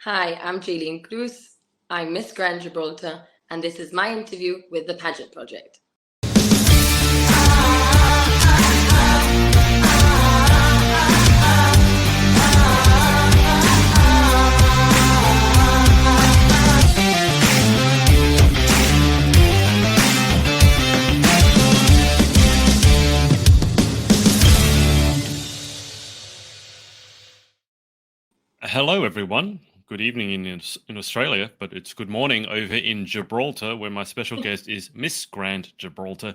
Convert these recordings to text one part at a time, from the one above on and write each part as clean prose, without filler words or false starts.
Hi, I'm Jaylynn Cruz. I'm Miss Grand Gibraltar, and this is my interview with the Pageant Project. Hello, everyone. Good evening in Australia, but it's good morning over in Gibraltar, where my special guest is Miss Grand Gibraltar,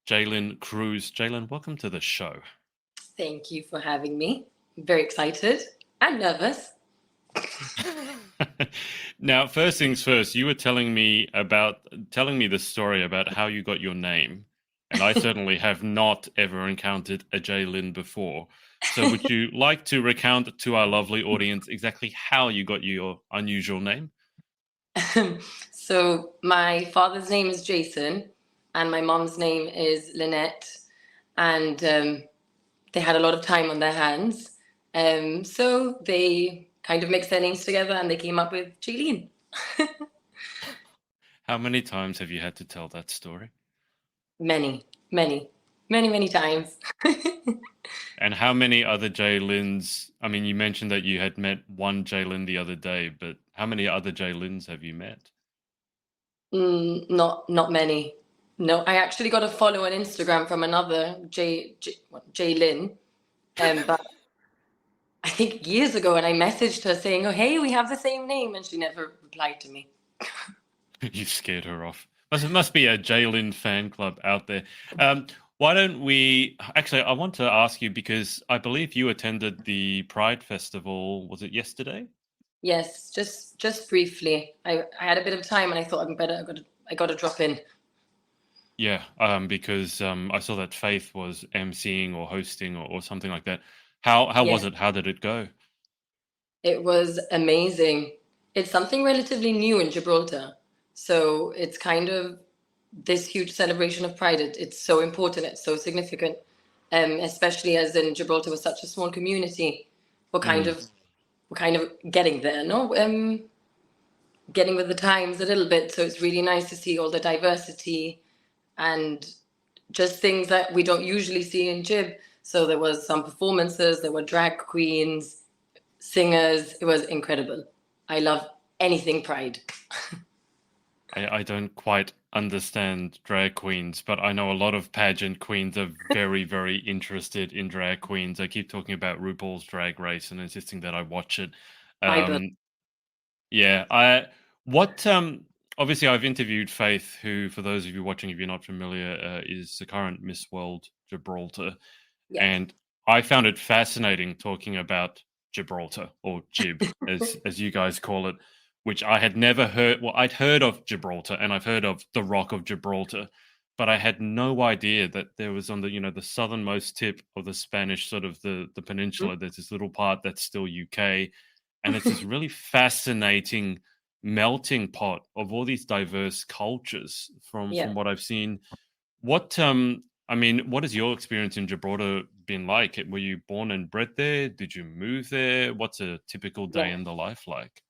Jaylynn Cruz. Jaylynn, welcome to the show. Thank you for having me. I'm very excited and nervous. Now, first things first, you were telling me the story about how you got your name, and I certainly have not ever encountered a Jaylynn before. So would you like to recount to our lovely audience exactly how you got your unusual name? So my father's name is Jason, and my mom's name is Lynette, and they had a lot of time on their hands. So they kind of mixed their names together and they came up with Jaylynn. How many times have you had to tell that story? Many, many, many, many times. And how many other Jaylynns? I mean, you mentioned that you had met one Jaylynn the other day, but how many other Jaylynns have you met? Not many. No, I actually got a follow on Instagram from another Jaylynn, but I think years ago, and I messaged her saying, "Oh, hey, we have the same name," and she never replied to me. You scared her off. Must be a Jaylynn fan club out there. Why don't we? Actually, I want to ask you because I believe you attended the Pride Festival. Was it yesterday? Yes, just briefly. I had a bit of time, and I thought I got to drop in. Yeah, because I saw that Faith was emceeing or hosting or something like that. How Yeah, was it? How did it go? it was amazing. It's something relatively new in Gibraltar, so it's kind of this huge celebration of Pride. It's so important. It's so significant, especially as in Gibraltar was such a small community. We're kind Mm. of we're kind of getting there, no? Getting with the times a little bit. So it's really nice to see all the diversity and just things that we don't usually see in Gib. So there was some performances, there were drag queens, singers. It was incredible. I love anything Pride. I don't quite understand drag queens, but I know a lot of pageant queens are very, very interested in drag queens. I keep talking about RuPaul's Drag Race and insisting that I watch it. Fiber. Um, yeah, I what obviously I've interviewed Faith, who, for those of you watching, if you're not familiar, is the current Miss World Gibraltar, Yes. and I found it fascinating talking about Gibraltar or Gib, as you guys call it, which I had never heard. Well, I'd heard of Gibraltar and I've heard of the Rock of Gibraltar, but I had no idea that there was on the southernmost tip of the Spanish sort of the peninsula. There's this little part that's still UK, and it's this really fascinating melting pot of all these diverse cultures Yeah. from what I've seen. What I mean, what has your experience in Gibraltar been like? Were you born and bred there? Did you move there? What's a typical day Yeah. in the life like?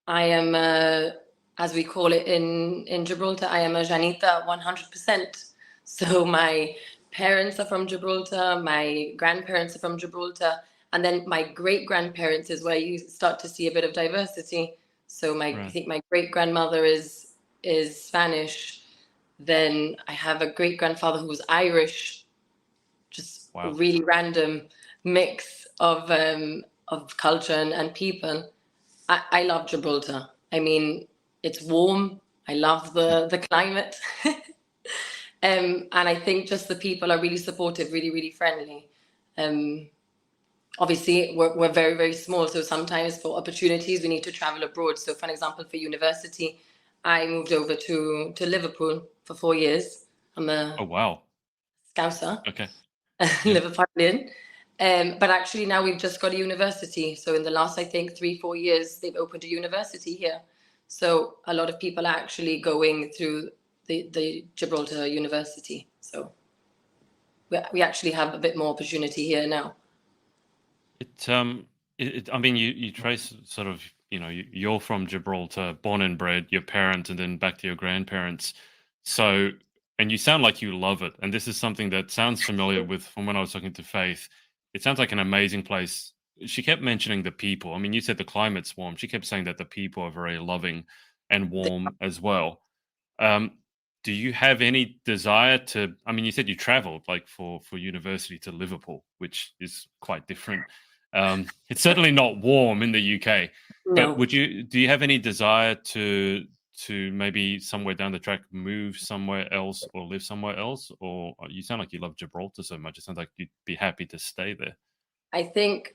I am, as we call it in Gibraltar, I am a Janita 100%. So my parents are from Gibraltar, my grandparents are from Gibraltar, and then my great grandparents is where you start to see a bit of diversity. So I Right. think my great grandmother is Spanish. Then I have a great grandfather who was Irish. Just a Wow. really random mix of culture and people. I love Gibraltar. I mean, it's warm. I love the climate. And I think just the people are really supportive, really, really friendly. Um, Obviously, we're very, very small. So sometimes for opportunities, we need to travel abroad. So for an example, for university, I moved over to Liverpool for 4 years. I'm a Oh wow. Scouser, Okay. Yeah. Liverpudlian. But actually now we've just got a university. So in the last, I think, 3-4 years, they've opened a university here. So a lot of people are actually going through the Gibraltar University. So we actually have a bit more opportunity here now. I mean, you trace sort of you're from Gibraltar, born and bred, your parents, and then back to your grandparents. So, and you sound like you love it. And this is something that sounds familiar with from when I was talking to Faith. It sounds like an amazing place. She kept mentioning the people. I mean, you said the climate's warm. She kept saying that the people are very loving and warm as well. Um, do you have any desire to? I mean, you said you traveled like for university to Liverpool, which is quite different. It's certainly not warm in the UK, but No, do you have any desire to maybe somewhere down the track move somewhere else or live somewhere else? Or you sound like you love Gibraltar so much. It sounds like you'd be happy to stay there. I think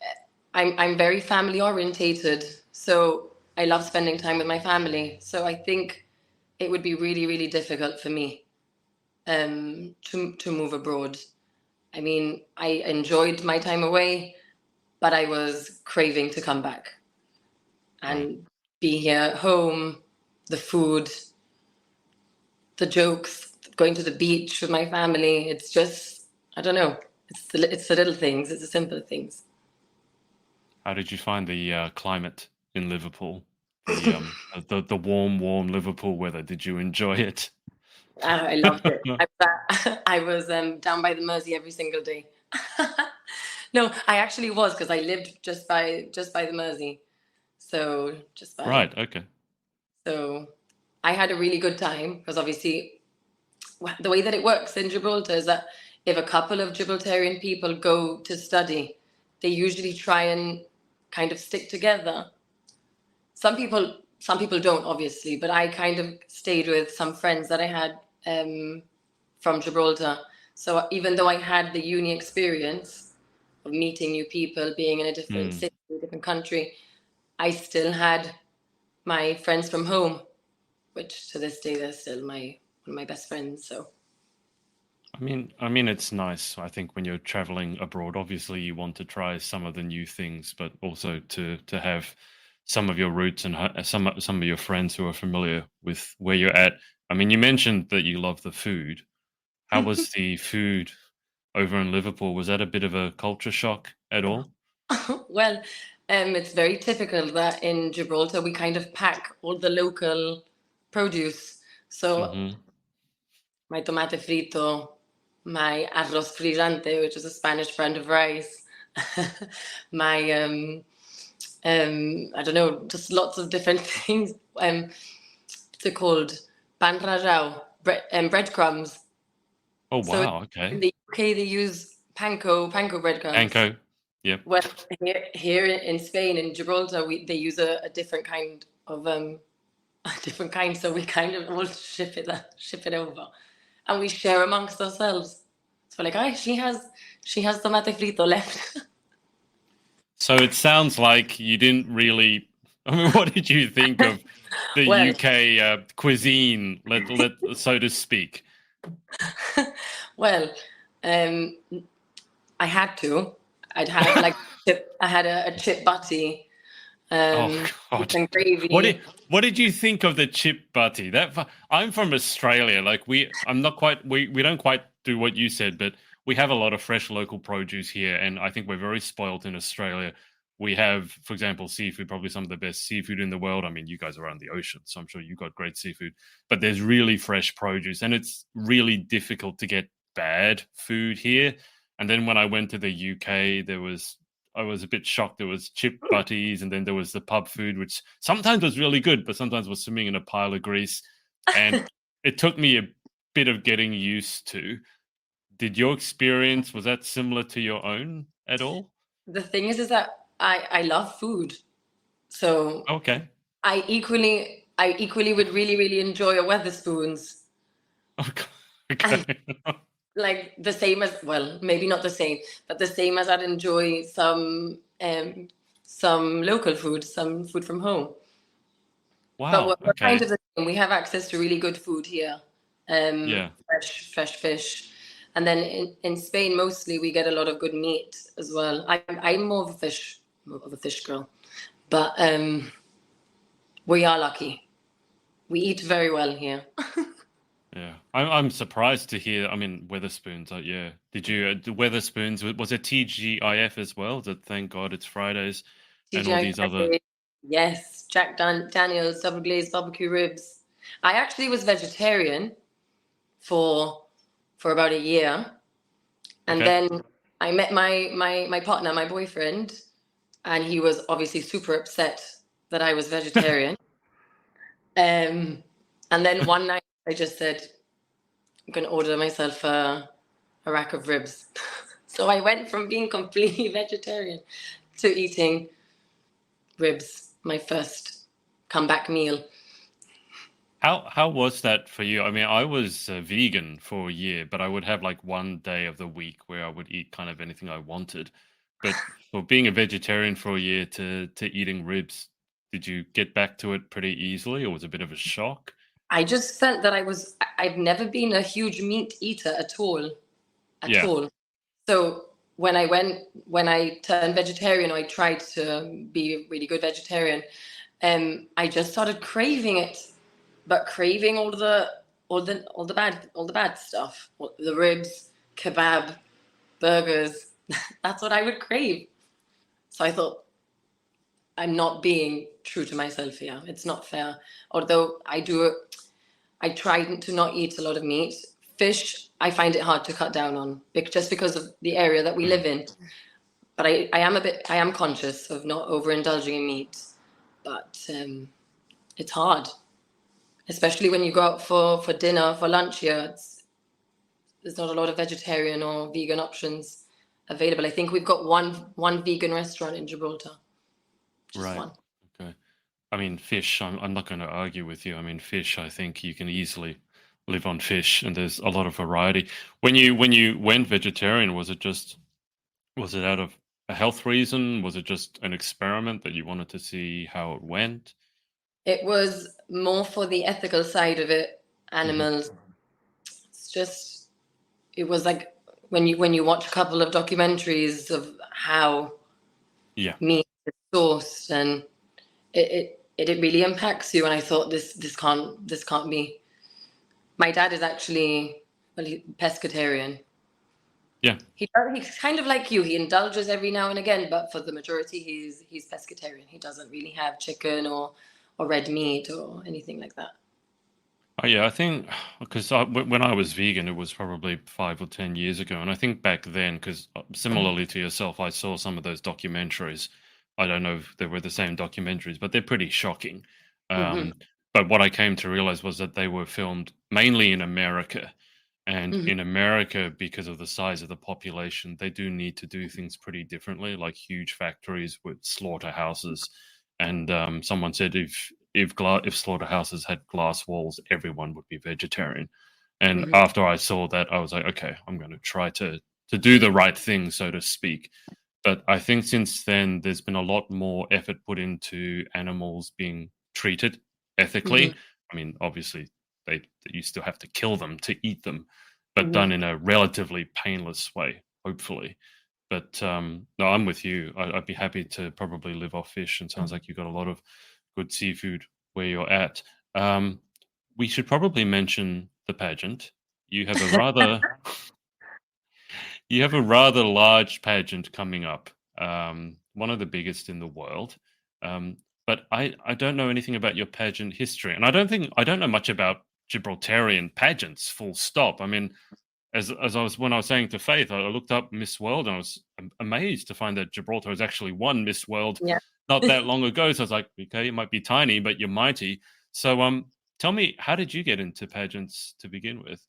I'm very family orientated, so I love spending time with my family. So I think it would be really, really difficult for me to move abroad. I mean, I enjoyed my time away, but I was craving to come back Right. and be here at home, the food, the jokes, going to the beach with my family. It's just, I don't know. It's the little things. It's the simple things. How did you find the climate in Liverpool? The warm Liverpool weather. Did you enjoy it? I loved it. I was down by the Mersey every single day. No, I actually was because I lived just by the Mersey. So just by Right. Okay. so I had a really good time because obviously the way that it works in Gibraltar is that if a couple of Gibraltarian people go to study, they usually try and kind of stick together. Some people don't, obviously, but I kind of stayed with some friends that I had from Gibraltar. So even though I had the uni experience of meeting new people, being in a different Hmm. city, a different country, I still had my friends from home, which to this day they're still one of my best friends. So I mean, it's nice. I think when you're traveling abroad, obviously you want to try some of the new things, but also to have some of your roots and some of your friends who are familiar with where you're at. I mean, you mentioned that you love the food. How was the food over in Liverpool? Was that a bit of a culture shock at all? well, it's very typical that in Gibraltar we kind of pack all the local produce. So Hmm. my tomate frito, my arroz frigante, which is a Spanish brand of rice, my I don't know, just lots of different things. What's it called? Pan rajao, breadcrumbs. Oh So wow, in okay. the UK they use panko breadcrumbs. Anko. Yep. Well, here in Spain, in Gibraltar, they use a different kind of a different kind, so we kind of all ship it over, and we share amongst ourselves. So we're like, oh, she has tomate frito left. So it sounds like you didn't really. I mean, what did you think of the Well, UK cuisine, let so to speak? well, um, I had to. I'd have like I had a chip butty, Oh with God, some what did gravy. what did you think of the chip butty? I'm from Australia. Like I'm not quite. We don't quite do what you said, but we have a lot of fresh local produce here, and I think we're very spoilt in Australia. We have, for example, seafood, probably some of the best seafood in the world. I mean, you guys are around the ocean, so I'm sure you've got great seafood. But there's really fresh produce, and it's really difficult to get bad food here. And then when I went to the UK, I was a bit shocked. There was chip butties, and then there was the pub food, which sometimes was really good, but sometimes was swimming in a pile of grease. And it took me a bit of getting used to. Did your experience was that similar to your own at all? The thing is that I love food, so Okay. I equally would really really enjoy a Weatherspoons. Okay. And Okay. like the same as, well, maybe not the same, but the same as I'd enjoy some local food, some food from home. But we're, Wow. we're kind Okay. of the same. We have access to really good food here, Yeah. fresh fish, and then in Spain mostly we get a lot of good meat as well. I'm more of a fish girl, but we are lucky. We eat very well here. Yeah. I'm surprised to hear. I mean, Weatherspoons. Yeah. Did you the Weatherspoons? Was it TGIF as well? That thank God it's Fridays and all TGI these other. Fridays, yes. Daniels, double glazed barbecue ribs. I actually was vegetarian for about a year, and Okay. then I met my partner, my boyfriend, and he was obviously super upset that I was vegetarian. And then one night I just said, I'm going to order myself a rack of ribs. So I went from being completely vegetarian to eating ribs, my first comeback meal. How was that for you? I mean, I was vegan for a year, but I would have like one day of the week where I would eat kind of anything I wanted. But for being a vegetarian for a year to eating ribs, did you get back to it pretty easily, or was it a bit of a shock? I just felt that I've never been a huge meat eater at all, at Yeah. all. So when I turned vegetarian, or I tried to be a really good vegetarian, I just started craving it, but craving all the bad stuff, the ribs, kebab, burgers. That's what I would crave. So I thought, I'm not being true to myself here. It's not fair. Although I try to not eat a lot of meat. Fish, I find it hard to cut down on, just because of the area that we live in. But I am conscious of not overindulging in meat. But it's hard, especially when you go out for dinner, for lunch here. There's not a lot of vegetarian or vegan options available. I think we've got one vegan restaurant in Gibraltar. Just Right. one. Okay. I mean, fish, I'm not going to argue with you. I mean, fish, I think you can easily live on fish, and there's a lot of variety. When you went vegetarian, was it out of a health reason? Was it just an experiment that you wanted to see how it went? It was more for the ethical side of it, Hmm. animals. It's just, it was like when you watch a couple of documentaries of how Yeah. meat is sourced, and it really impacts you. And I thought, this can't be. My dad is actually, well, pescatarian. Yeah. He's kind of like you. He indulges every now and again, but for the majority, he's pescatarian. He doesn't really have chicken or red meat or anything like that. Oh, yeah, I think because when I was vegan, it was probably 5 or 10 years ago, and I think back then, because similarly to yourself, I saw some of those documentaries. I don't know if they were the same documentaries, but they're pretty shocking. Hmm. Um, but what I came to realize was that they were filmed mainly in America, and Hmm. in America, because of the size of the population, they do need to do things pretty differently, like huge factories with slaughterhouses. And someone said if slaughterhouses had glass walls, everyone would be vegetarian. And Hmm. after I saw that, I was like, okay, I'm going to try to do the right thing, so to speak. But I think since then, there's been a lot more effort put into animals being treated Hmm. ethically. I mean, obviously, you still have to kill them to eat them, but done Hmm. in a relatively painless way, hopefully. But no, I'm with you. I'd be happy to probably live off fish, and sounds like you've got a lot of good seafood where you're at. Um, we should probably mention the pageant. You have a rather you have a rather large pageant coming up, one of the biggest in the world. Um, but I don't know anything about your pageant history, and I don't know much about Gibraltarian pageants. Full stop. I mean, as I was when I was saying to Faith, I looked up Miss World, and I was amazed to find that Gibraltar has actually won Miss World Yeah. not that long ago. So I was like, okay, you might be tiny, but you're mighty. So tell me, how did you get into pageants to begin with?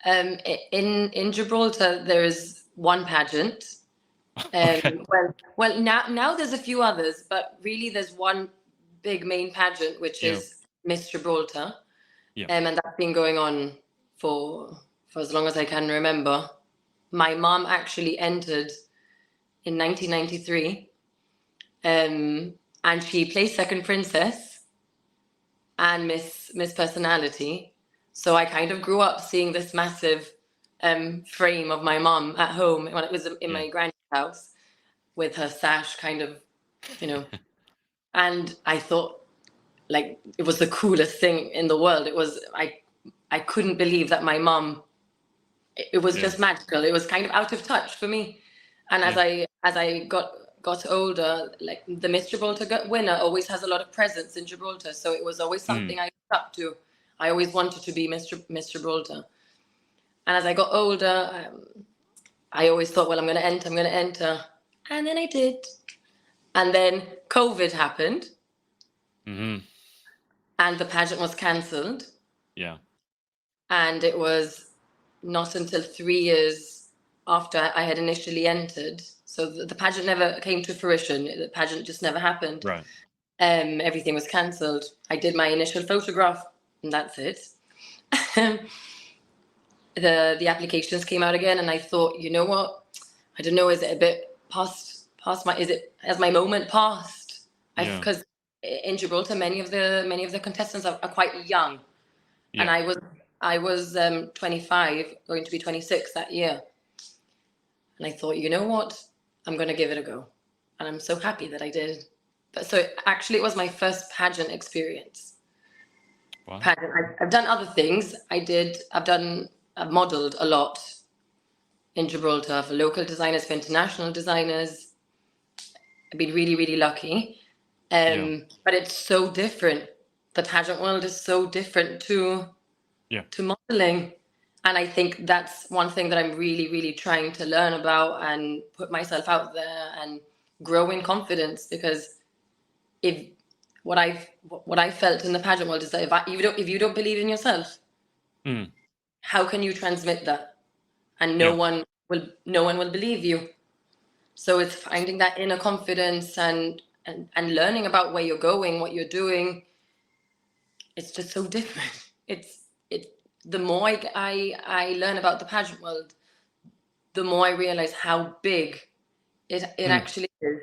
In Gibraltar, there is one pageant. Okay. Well, now there's a few others, but really there's one big main pageant, which Yeah. is Miss Gibraltar, Yeah. and that's been going on for as long as I can remember. My mom actually entered in 1993, and she placed second princess and Miss Personality. So I kind of grew up seeing this massive frame of my mom at home when it was in Yeah. my granny's house with her sash, kind of, you know. And I thought, like, it was the coolest thing in the world. It was I couldn't believe that my mom. It was Yeah. just magical. It was kind of out of touch for me. And Yeah. as I got got older, like the Miss Gibraltar winner always has a lot of presence in Gibraltar, so it was always something I looked up to. I always wanted to be Miss Gibraltar, and as I got older, I always thought, well, I'm going to enter, and then I did, and then COVID happened, Mm-hmm. and the pageant was cancelled. Yeah. And it was not until 3 years after I had initially entered. So the pageant never came to fruition. The pageant just never happened. Right. Everything was cancelled. I did my initial photograph, and that's it. The applications came out again, and I thought, you know what? I don't know. Is it a bit past my? Has my moment passed? Yeah. Because in Gibraltar, many of the contestants are quite young, and Yeah. I was 25, going to be 26 that year. And I thought, you know what? I'm going to give it a go. And I'm so happy that I did. But so actually, it was my first pageant experience. Wow. Pageant. I've done other things. I've modeled a lot in Gibraltar for local designers, for international designers. I've been really, really lucky. But it's so different. The pageant world is so different to modeling. And I think that's one thing that I'm really, really trying to learn about and put myself out there and grow in confidence, because if what I felt in the pageant world is that if you don't believe in yourself, how can you transmit that? And no one will believe you. So it's finding that inner confidence and learning about where you're going, what you're doing. It's just so different. The more I learn about the pageant world, the more I realize how big it actually is.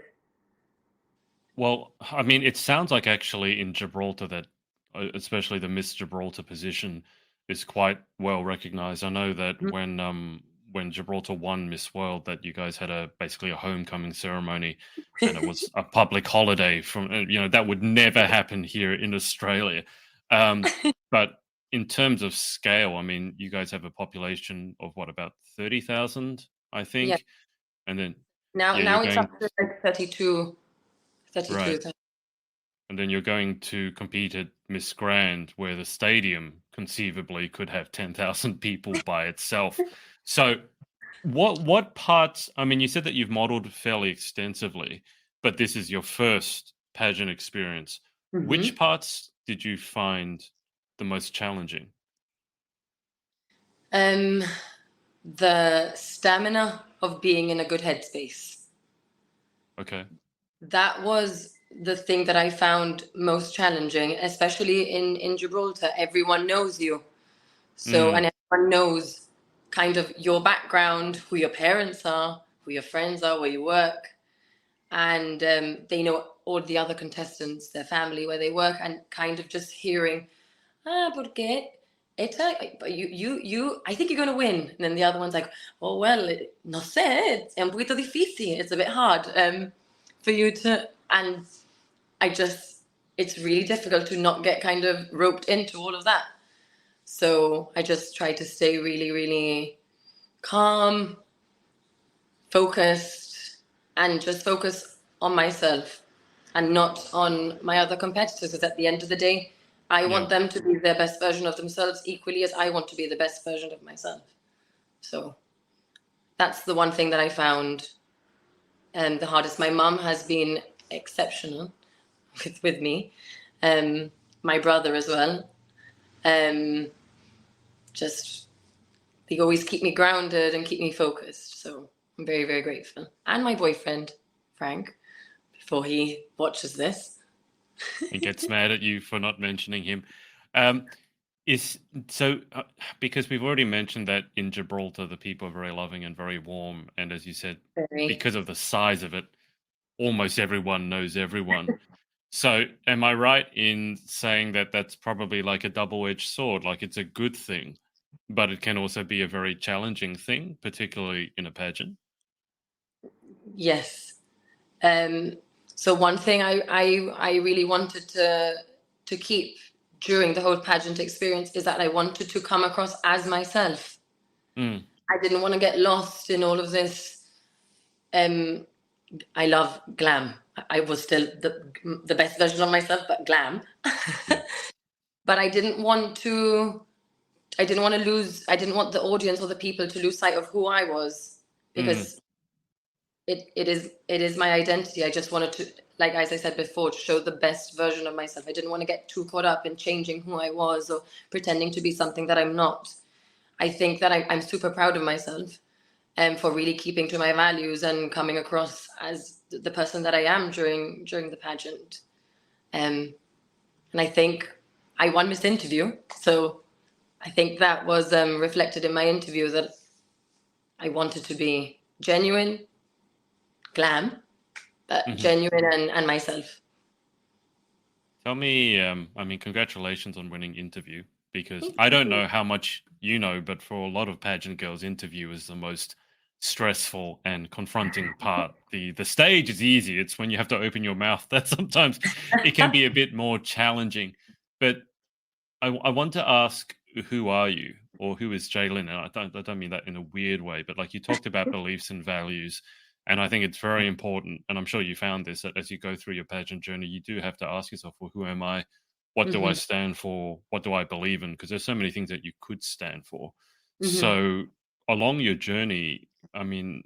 Well, I mean, it sounds like actually in Gibraltar that, especially the Miss Gibraltar position, is quite well recognized. I know that when Gibraltar won Miss World, that you guys had basically a homecoming ceremony, and it was a public holiday. That would never happen here in Australia. But in terms of scale, I mean, you guys have a population of what, about 30,000, I think, Yeah. and then Now it's up to like 32. Right. And then you're going to compete at Miss Grand, where the stadium conceivably could have 10,000 people by itself. So what parts, I mean, you said that you've modeled fairly extensively, but this is your first pageant experience. Which parts did you find the most challenging? The stamina of being in a good headspace. Okay. That was the thing that I found most challenging, especially in Gibraltar. Everyone knows you. So, and everyone knows kind of your background, who your parents are, who your friends are, where you work. And they know all the other contestants, their family, where they work, and kind of just hearing, porque I think you're going to win. And then the other one's like, oh, well, no sé, es un poquito difícil. It's a bit hard for you to, and it's really difficult to not get kind of roped into all of that. So I just try to stay really, really calm, focused, and just focus on myself and not on my other competitors. Because at the end of the day, I want them to be their best version of themselves equally as I want to be the best version of myself. So that's the one thing that I found the hardest. My mum has been exceptional with me, my brother as well. Just they always keep me grounded and keep me focused. So I'm very, very grateful. And my boyfriend, Frank, before he watches this. He gets mad at you for not mentioning him. Because we've already mentioned that in Gibraltar, the people are very loving and very warm. And as you said, because of the size of it, almost everyone knows everyone. So am I right in saying that that's probably like a double-edged sword? Like it's a good thing, but it can also be a very challenging thing, particularly in a pageant? Yes. So one thing I really wanted to keep during the whole pageant experience is that I wanted to come across as myself. I didn't want to get lost in all of this I love glam. I was still the best version of myself, but glam. Yeah. But I didn't want to lose, I didn't want the audience or the people to lose sight of who I was, because it is my identity. I just wanted to, like, as I said before, to show the best version of myself. I didn't want to get too caught up in changing who I was or pretending to be something that I'm not. I think that I'm super proud of myself for really keeping to my values and coming across as the person that I am during the pageant. And I think I won Miss Interview, so I think that was reflected in my interview, that I wanted to be genuine, glam, but genuine and myself. Tell me, I mean, congratulations on winning interview, because I don't know how much you know, but for a lot of pageant girls, interview is the most stressful and confronting part. The stage is easy. It's when you have to open your mouth that sometimes it can be a bit more challenging. But I want to ask, who are you, or who is Jaylynn? And I don't mean that in a weird way, but like, you talked about beliefs and values, and I think it's very important. And I'm sure you found this, that as you go through your pageant journey, you do have to ask yourself, well, who am I? What do I stand for? What do I believe in? Because there's so many things that you could stand for. So along your journey, I mean,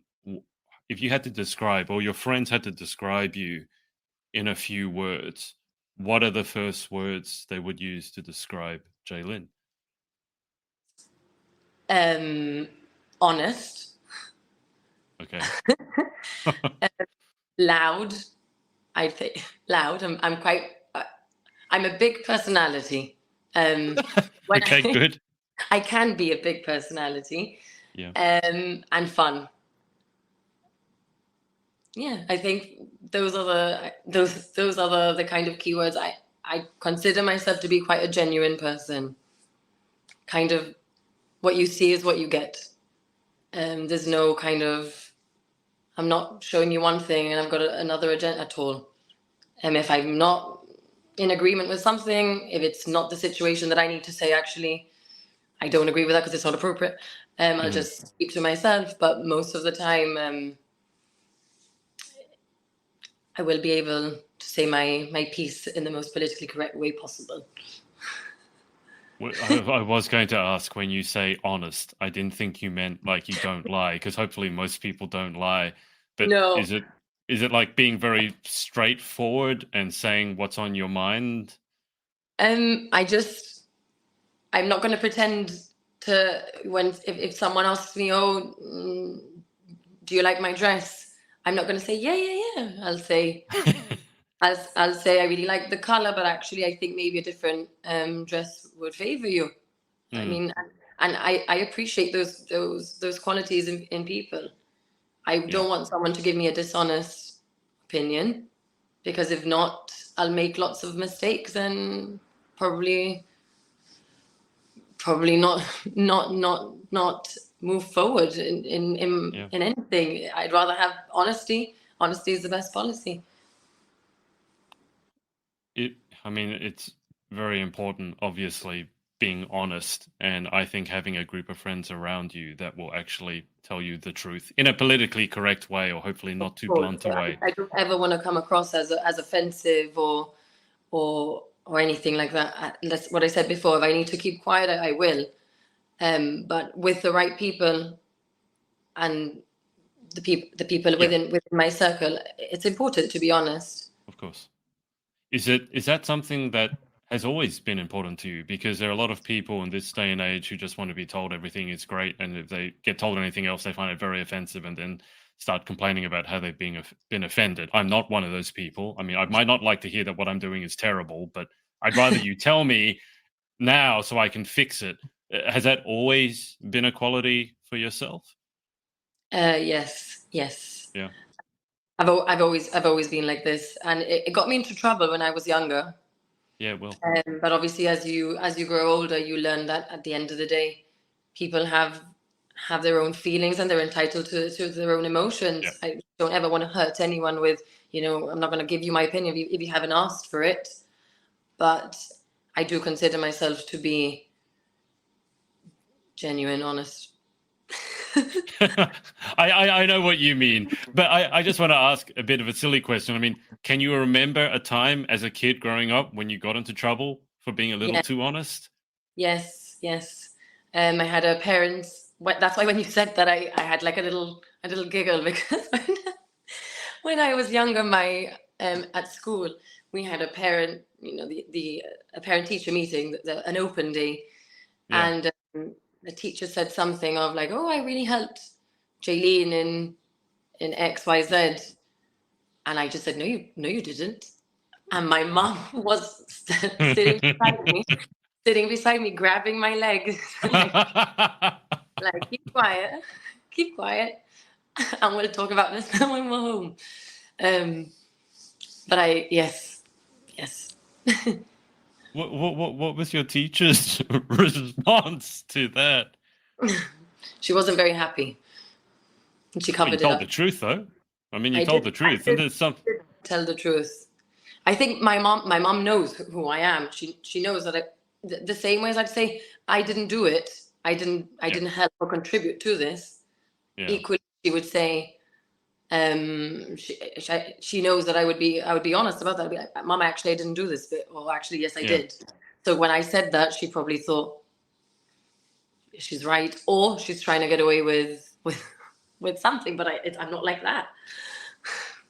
if you had to describe, or your friends had to describe you in a few words, what are the first words they would use to describe Jaylynn? Honest, Okay. loud. I'd say loud. I'm quite. I'm a big personality. When Okay, good. I can be a big personality. Yeah. And fun. Yeah, I think those are the kind of keywords. I consider myself to be quite a genuine person. Kind of, what you see is what you get. There's no kind of, I'm not showing you one thing and I've got another agenda at all. If I'm not in agreement with something, if it's not the situation that I need to say, actually, I don't agree with that because it's not appropriate, I'll just keep to myself. But most of the time, I will be able to say my piece in the most politically correct way possible. I was going to ask, when you say honest, I didn't think you meant like you don't lie, because hopefully most people don't lie. But No. is it like being very straightforward and saying what's on your mind? I'm not going to pretend to, if someone asks me, oh, do you like my dress? I'm not going to say yeah. I'll say I'll say I really like the color, but actually I think maybe a different dress would favor you. I mean, and I appreciate those qualities in people. I don't want someone to give me a dishonest opinion, because if not, I'll make lots of mistakes and probably not move forward in anything. I'd rather have honesty. Honesty is the best policy. I mean, it's very important, obviously, being honest. And I think having a group of friends around you that will actually tell you the truth in a politically correct way, or hopefully not too blunt a way. I don't ever want to come across as offensive or anything like that. That's what I said before. If I need to keep quiet, I will. But with the right people and the people within my circle, it's important to be honest. Of course. Is that something that has always been important to you? Because there are a lot of people in this day and age who just want to be told everything is great, and if they get told anything else, they find it very offensive and then start complaining about how they've been offended. I'm not one of those people. I mean, I might not like to hear that what I'm doing is terrible, but I'd rather you tell me now so I can fix it. Has that always been a quality for yourself? Yes. Yeah. I've always been like this, and it got me into trouble when I was younger. Yeah, well. But obviously, as you grow older, you learn that at the end of the day, people have their own feelings and they're entitled to their own emotions. Yeah. I don't ever want to hurt anyone with, I'm not going to give you my opinion if you haven't asked for it. But I do consider myself to be genuine, honest. I know what you mean, but I just want to ask a bit of a silly question. I mean, can you remember a time as a kid growing up when you got into trouble for being a little Yeah. too honest? Yes. I had a parents. That's why when you said that, I had like a little giggle because when I was younger, my at school we had a parent, the a parent teacher meeting, an open day, Yeah. and the teacher said something of like, "Oh, I really helped Jaylynn in X Y Z," and I just said, no, you didn't." And my mom was sitting beside me, grabbing my leg, like keep quiet, and we'll talk about this when we're home. But yes. What was your teacher's response to that? She wasn't very happy. She Well, you covered it told up. the truth, though. I mean, you I told did. the I truth, and did there's some. tell the truth. I think my mom knows who I am. She knows that the same way as I'd say I didn't do it. I didn't help or contribute to this. Yeah. Equally, she would say, she knows that I would be honest about that. I'd be like, "Mom, actually, I didn't do this bit," or "Actually, yes, I did." So when I said that, she probably thought she's right, or she's trying to get away with something. But I'm not like that.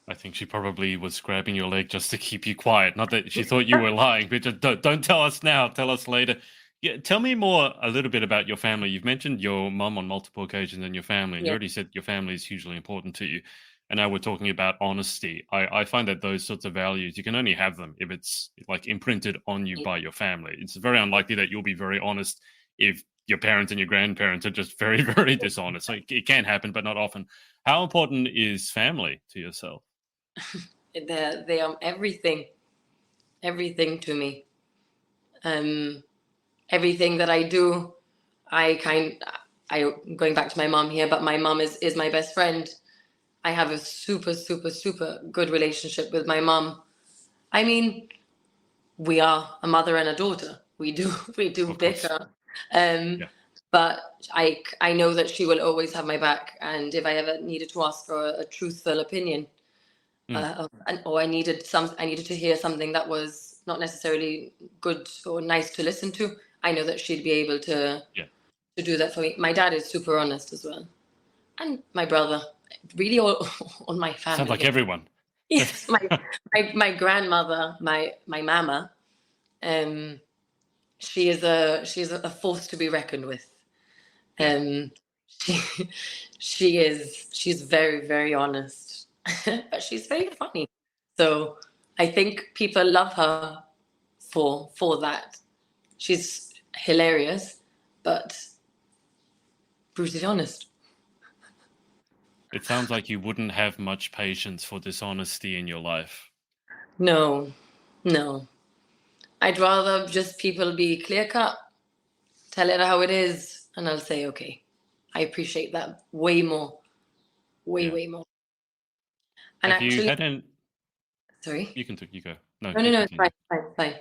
I think she probably was grabbing your leg just to keep you quiet. Not that she thought you were lying, but just don't tell us now. Tell us later. Yeah, tell me a little bit about your family. You've mentioned your mum on multiple occasions and your family, and you Yeah. already said your family is hugely important to you. And now we're talking about honesty. I find that those sorts of values, you can only have them if it's like imprinted on you by your family. It's very unlikely that you'll be very honest if your parents and your grandparents are just very, very dishonest. So it can happen, but not often. How important is family to yourself? They are everything to me. Everything that I do, I'm going back to my mom here, but my mom is my best friend. I have a super, super, super good relationship with my mom. I mean, we are a mother and a daughter. We do Of course. bicker. Yeah. But I know that she will always have my back. And if I ever needed to ask for a truthful opinion, or I needed to hear something that was not necessarily good or nice to listen to, I know that she'd be able to Yeah. do that for me. My dad is super honest as well, and my brother, really all my Sounds family. like everyone. Yes, my grandmother, my mama, she is a force to be reckoned with. She she's very, very honest, but she's very funny. So I think people love her for that. She's hilarious, but brutally honest. It sounds like you wouldn't have much patience for dishonesty in your life. No. I'd rather just people be clear cut, tell it how it is, and I'll say, okay. I appreciate that way more. Yeah. Way more. And Have you actually, had an? sorry. You go. No, you No, it's continue. fine.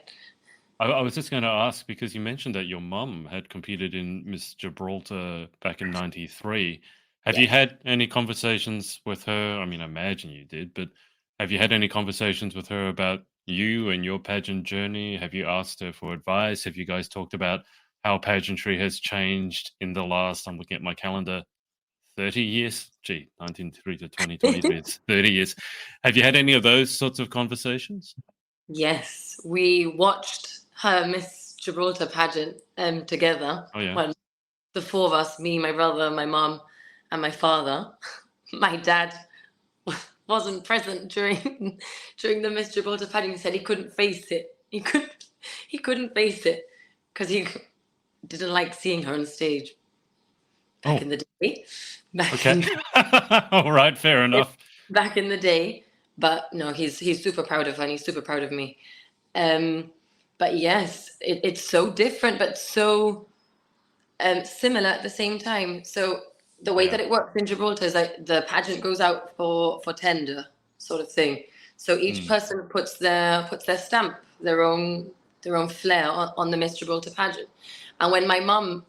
I was just going to ask because you mentioned that your mum had competed in Miss Gibraltar back in '93. Have you Yes. had any conversations with her? I mean, I imagine you did, but have you had any conversations with her about you and your pageant journey? Have you asked her for advice? Have you guys talked about how pageantry has changed in the last, I'm looking at my calendar, 30 years? Gee, 1993 to 2023, it's 30 years. Have you had any of those sorts of conversations? Yes, we watched her Miss Gibraltar pageant together. Oh, yeah. Well, the four of us, me, my brother, my mom, and my father. My dad wasn't present during the Miss Gibraltar pageant. He said he couldn't face it. He couldn't face it because he didn't like seeing her on stage back in Oh, the day. Back okay. in All right, fair enough. back in the day. But no, he's super proud of her and he's super proud of me. But yes, it's so different, but so similar at the same time. So the way Yeah. that it works in Gibraltar is like the pageant goes out for tender sort of thing. So each Mm. person puts their stamp, their own flair on the Miss Gibraltar pageant. And when my mum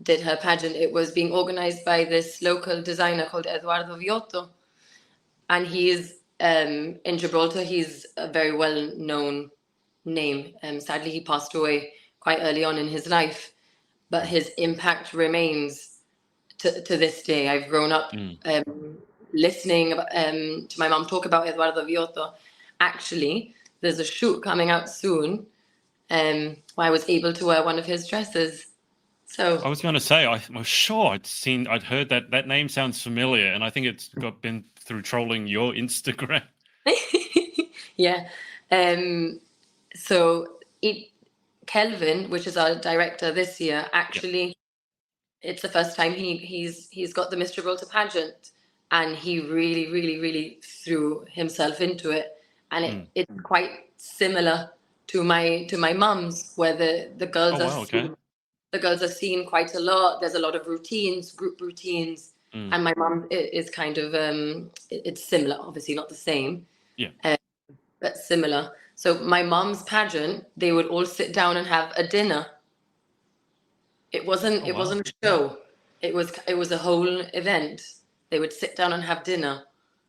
did her pageant. It was being organized by this local designer called Eduardo Viotto, and he's in Gibraltar. He's a very well-known name. Sadly, he passed away quite early on in his life, but his impact remains to this day. I've grown up listening to my mom talk about Eduardo Viotto. Actually, there's a shoot coming out soon where I was able to wear one of his dresses. So I was going to say, I was sure I'd heard that name sounds familiar, and I think it's been through trolling your Instagram. Yeah. So Kelvin, which is our director this year, actually, it's the first time he's got the Miss Gibraltar pageant, and he really, really, really threw himself into it, and it's quite similar to my mum's, where the girls the girls are seen quite a lot. There's a lot of routines, group routines, and my mum is kind of it's similar, obviously not the same, but similar. So my mum's pageant, they would all sit down and have a dinner. It wasn't a show. It was a whole event. They would sit down and have dinner.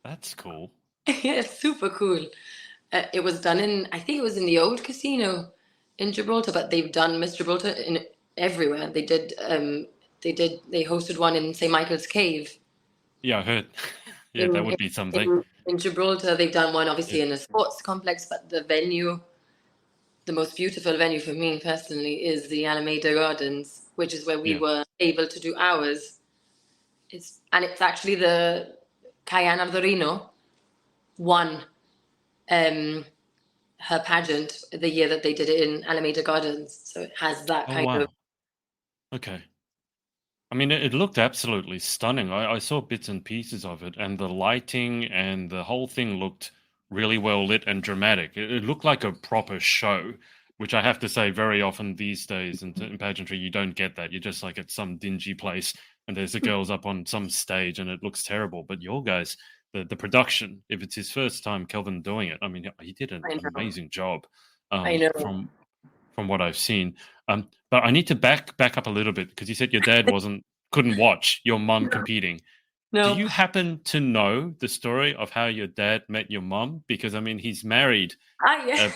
That's cool. Yeah, it's super cool. It was done I think it was in the old casino in Gibraltar, but they've done Miss Gibraltar in everywhere. They hosted one in St. Michael's Cave. Yeah, I heard. Yeah, that would be something. In Gibraltar, they've done one obviously in a sports complex, but the most beautiful venue for me personally is the Alameda Gardens, which is where we were able to do ours. It's actually the Cayenne Ardorino won her pageant the year that they did it in Alameda Gardens. So it has that kind of. Okay. I mean, it looked absolutely stunning. I saw bits and pieces of it, and the lighting and the whole thing looked really well lit and dramatic. It looked like a proper show, which I have to say very often these days in pageantry, you don't get that. You're just like at some dingy place and there's the girls up on some stage and it looks terrible. But your guys, the production, if it's his first time, Kelvin, doing it, I mean, he did an amazing job from what I've seen. But I need to back up a little bit, because you said your dad couldn't watch your mum competing. No. Do you happen to know the story of how your dad met your mum? Because I mean, he's married. Yeah.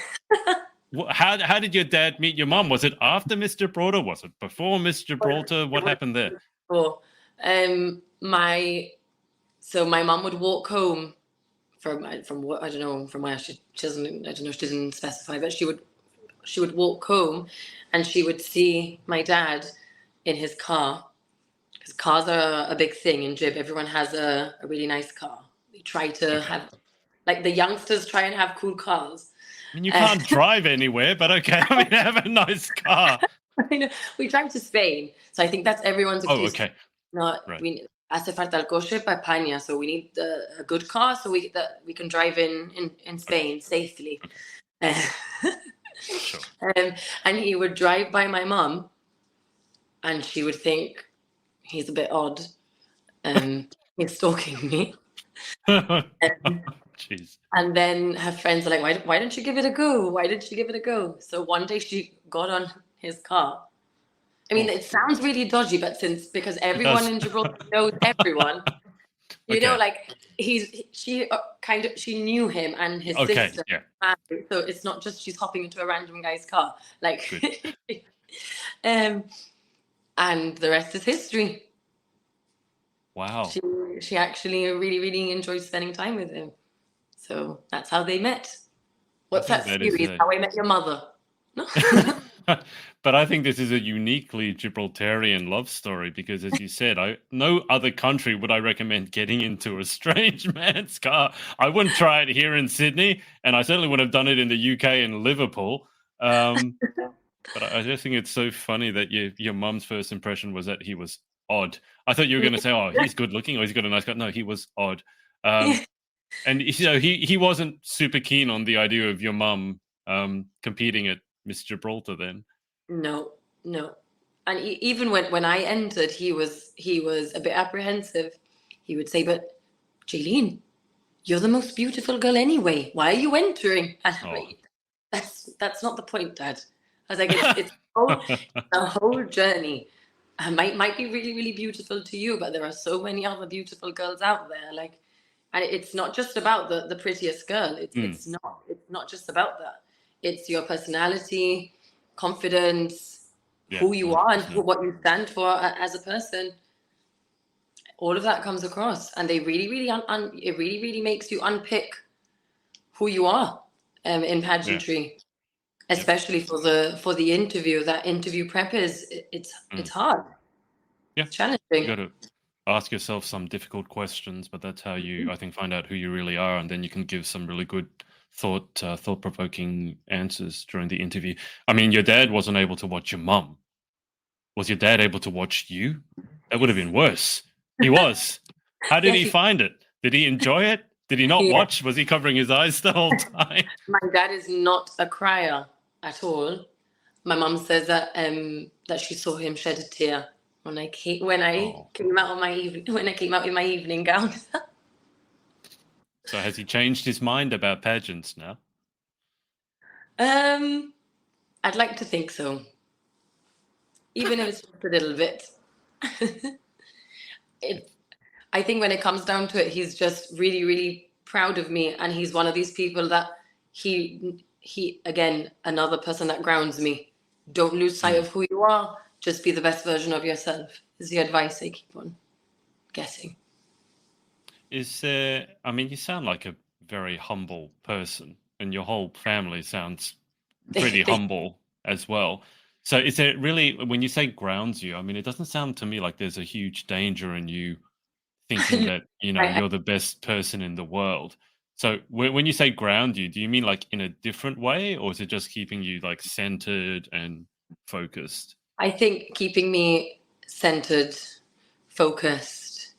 How did your dad meet your mum? Was it after Miss Gibraltar? Was it before Miss Gibraltar? What happened there? Before. My mum would walk home from what I don't know, from where she doesn't, I don't know, she didn't specify, but she would walk home and she would see my dad in his car, because cars are a big thing in Gib. Everyone has a really nice car. We try to have, like, the youngsters try and have cool cars. I mean, you can't drive anywhere, but okay. I mean, have a nice car. I know. We drive to Spain, so I think that's everyone's excuse. Oh, okay. No, right. Hace falta el coche para España, so we need a good car so we can drive in Spain safely. Sure. And he would drive by my mum, and she would think he's a bit odd. He's stalking me. Jeez. And then her friends are like, why don't you give it a go? Why didn't you give it a go? So one day she got on his car. I mean, it sounds really dodgy, but because everyone in Gibraltar knows everyone, you know, like she knew him and his sister. Yeah. So it's not just she's hopping into a random guy's car, like, and the rest is history. Wow. She actually really, really enjoyed spending time with him. So that's how they met. What's that series? How I Met Your Mother? No. But I think this is a uniquely Gibraltarian love story, because, as you said, no other country would I recommend getting into a strange man's car. I wouldn't try it here in Sydney, and I certainly wouldn't have done it in the UK and Liverpool. But I just think it's so funny that your mum's first impression was that he was odd. I thought you were going to say, oh, he's good looking, or he's got a nice car. No, he was odd. And you know, he wasn't super keen on the idea of your mum competing at Miss Gibraltar then. No. And even when I entered, he was a bit apprehensive. He would say, "But Jaylynn, you're the most beautiful girl anyway. Why are you entering?" And I'm like, that's not the point, Dad. I was like, it's a whole journey might be really, really beautiful to you, but there are so many other beautiful girls out there. Like, and it's not just about the prettiest girl. It's not just about that. It's your personality, confidence, Yeah, who you are, and 100%. what you stand for as a person. All of that comes across, and they really, really, it really, really makes you unpick who you are in Yeah. pageantry, Yep. especially for the interview. That interview prep it's hard. Yeah. It's challenging. You got to ask yourself some difficult questions, but that's how you, I think, find out who you really are, and then you can give some really good thought-provoking answers during the interview. I mean, your dad wasn't able to watch your mum. Was your dad able to watch you? That would have been worse. He was. How did Yes, he find it? Did he enjoy it? Did he not yeah. watch? Was he covering his eyes the whole time? My dad is not a crier at all. My mum says that that she saw him shed a tear when I came Oh. came out in my evening gown. So has he changed his mind about pageants now? I'd like to think so, even if it's just a little bit. I think when it comes down to it, he's just really, really proud of me, and he's one of these people that he again, another person that grounds me. Don't lose sight of who you are. Just be the best version of yourself, is the advice I keep on getting. I mean, you sound like a very humble person, and your whole family sounds pretty humble as well. So is it really, when you say grounds you, I mean, it doesn't sound to me like there's a huge danger in you thinking that, you're the best person in the world. So when you say ground you, do you mean like in a different way, or is it just keeping you like centered and focused? I think keeping me centered, focused,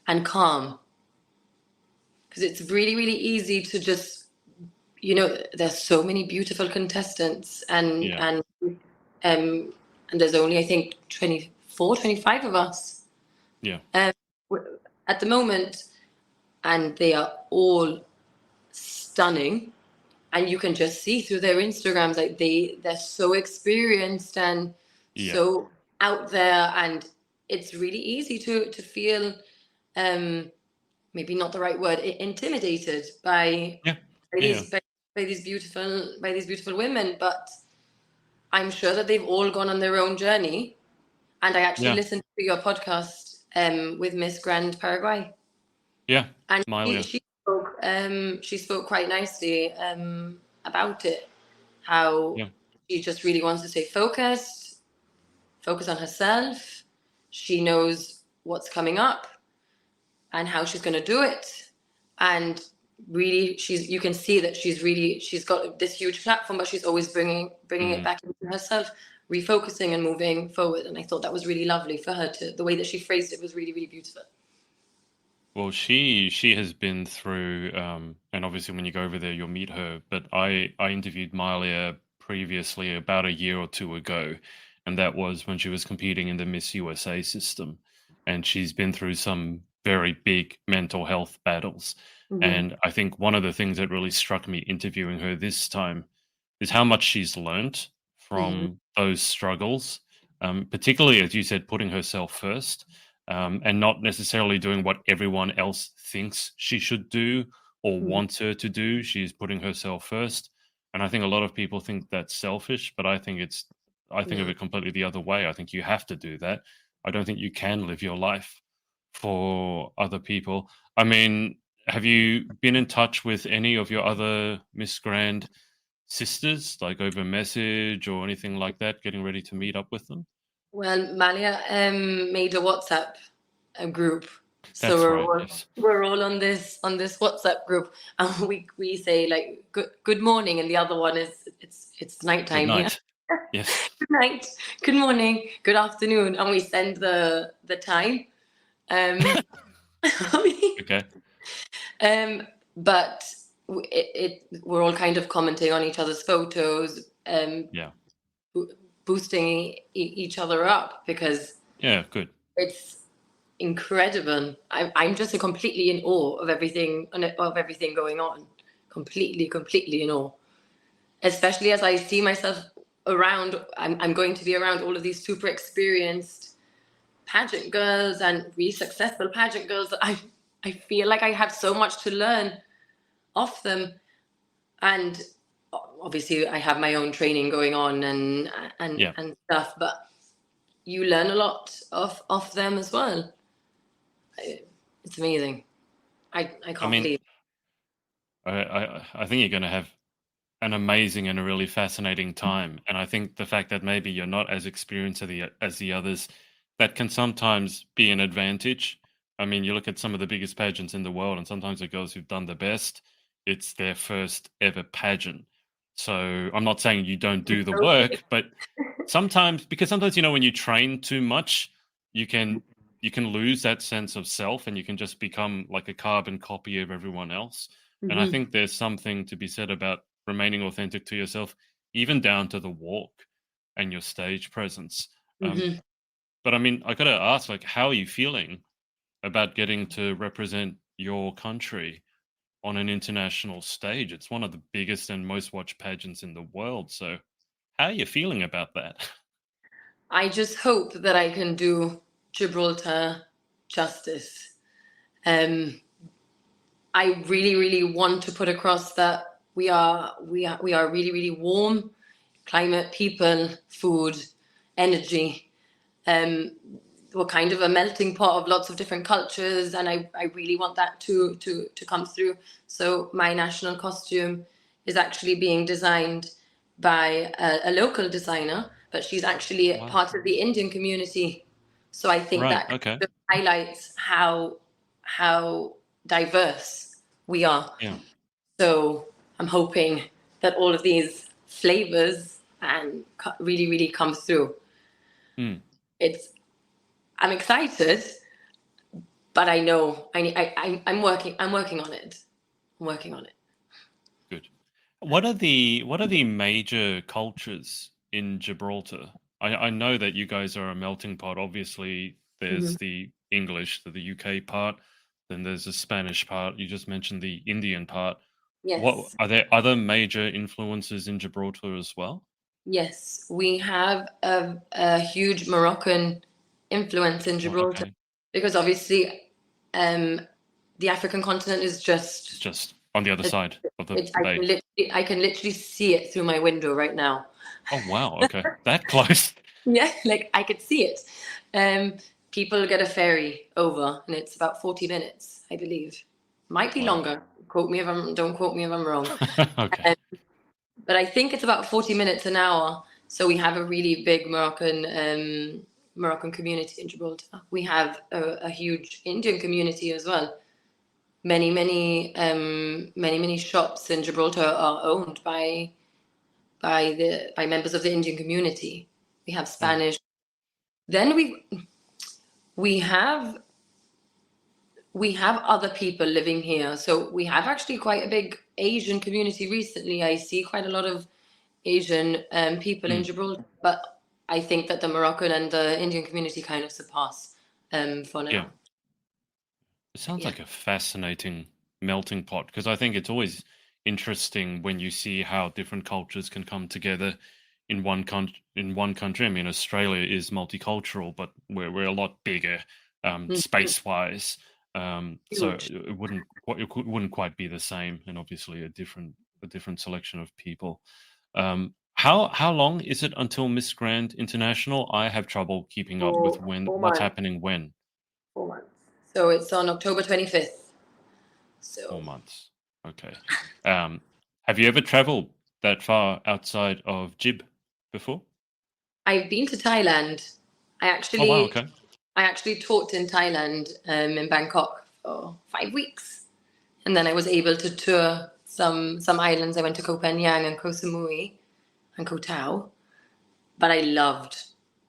and calm. Because it's really, really easy to just, there's so many beautiful contestants, and there's only, I think, 24, 25 of us. Yeah. At the moment, and they are all stunning, and you can just see through their Instagrams, like they're so experienced and so out there, and it's really easy to feel maybe not the right word, intimidated by these beautiful women. But I'm sure that they've all gone on their own journey, and I actually listened to your podcast with Miss Grand Paraguay. Yeah, and she spoke quite nicely about it, how she just really wants to stay focus on herself. She knows what's coming up and how she's going to do it, and really you can see that she's got this huge platform, but she's always bringing it back into herself, refocusing and moving forward. And I thought that was really lovely for her, the way that she phrased it was really, really beautiful. Well, she has been through, and obviously when you go over there, you'll meet her. But I interviewed Malia previously about a year or two ago, and that was when she was competing in the Miss USA system. And she's been through some very big mental health battles. And I think one of the things that really struck me interviewing her this time is how much she's learned from those struggles, particularly, as you said, putting herself first. And not necessarily doing what everyone else thinks she should do or wants her to do. She's putting herself first. And I think a lot of people think that's selfish, but I think of it completely the other way. I think you have to do that. I don't think you can live your life for other people. I mean, have you been in touch with any of your other Miss Grand sisters, like over message or anything like that, getting ready to meet up with them? Well, Malia made a WhatsApp group, so That's right. Yes. we're all on this WhatsApp group, and we say like good morning, and the other one is it's nighttime here. Yes. Good night, good morning, good afternoon, and we send the time. Okay. But we're all kind of commenting on each other's photos, boosting each other up, because good. It's incredible. I'm just completely in awe of everything going on. Completely in awe. Especially as I see myself around. I'm going to be around all of these super experienced pageant girls and really successful pageant girls. I feel like I have so much to learn off them, and obviously I have my own training going on and Yeah. stuff, but you learn a lot of them as well. It's amazing. I can't I mean, believe. I think you're going to have an amazing and a really fascinating time. And I think the fact that maybe you're not as experienced as the others, that can sometimes be an advantage. I mean, you look at some of the biggest pageants in the world, and sometimes the girls who've done the best, it's their first ever pageant. So I'm not saying you don't do the work, but sometimes, because sometimes, when you train too much, you can lose that sense of self, and you can just become like a carbon copy of everyone else. And I Mm-hmm. think there's something to be said about remaining authentic to yourself, even down to the walk and your stage presence. Mm-hmm. But I mean, I got to ask, like, how are you feeling about getting to represent your country on an international stage? It's one of the biggest and most watched pageants in the world. So, how are you feeling about that? I just hope that I can do Gibraltar justice. I really, really want to put across that we are really, really warm climate, people, food, energy. We're kind of a melting pot of lots of different cultures, and I really want that to come through. So my national costume is actually being designed by a local designer, but she's actually Wow. part of the Indian community. So I think Right. that kind Okay. of highlights how diverse we are. Yeah. So I'm hoping that all of these flavors and really, really come through. Mm, I'm excited, but I know I'm working on it. I'm working on it. good. What are the major cultures in Gibraltar? I know that you guys are a melting pot. Obviously, Mm-hmm. there's the English, the UK part, then there's the Spanish part. You just mentioned the Indian part. What Yes, are there other major influences in Gibraltar as well? yes, we have a huge Moroccan influence in Oh, Gibraltar okay. because obviously, um, the African continent is It's just just on the other side of the it's bay. I can literally see it through my window right now. Oh, wow. Okay. That close. Yeah, like I could see it. Um, People get a ferry over, and it's about 40 minutes, I believe. Might be Wow. longer. Don't quote me if I'm wrong. Okay. Um, but I think it's about 40 minutes an hour. So we have a really big Moroccan community in Gibraltar. We have a huge Indian community as well. Many shops in Gibraltar are owned by members of the Indian community. We have Mm. Spanish. Then we have other people living here. So we have actually quite a big Asian community recently. I see quite a lot of Asian people in Mm. Gibraltar, but I think that the Moroccan and the Indian community kind of surpass for Yeah. now. It sounds Yeah. like a fascinating melting pot, because I think it's always interesting when you see how different cultures can come together in one country. I mean, Australia is multicultural, but we're a lot bigger Mhm. space wise. So Huge. it wouldn't quite be the same, and obviously a different selection of people. How long is it until Miss Grand International? I have trouble keeping up with Four what's months. happening when. 4 months. So it's on October 25th. 4 So months. Okay. Um, have you ever traveled that far outside of Jib before? I've been to Thailand. I Oh, wow. actually Okay. I actually taught in Thailand, in Bangkok for 5 weeks, and then I was able to tour some islands. I went to Koh Phangan and Koh Samui and Koh Tao, but I loved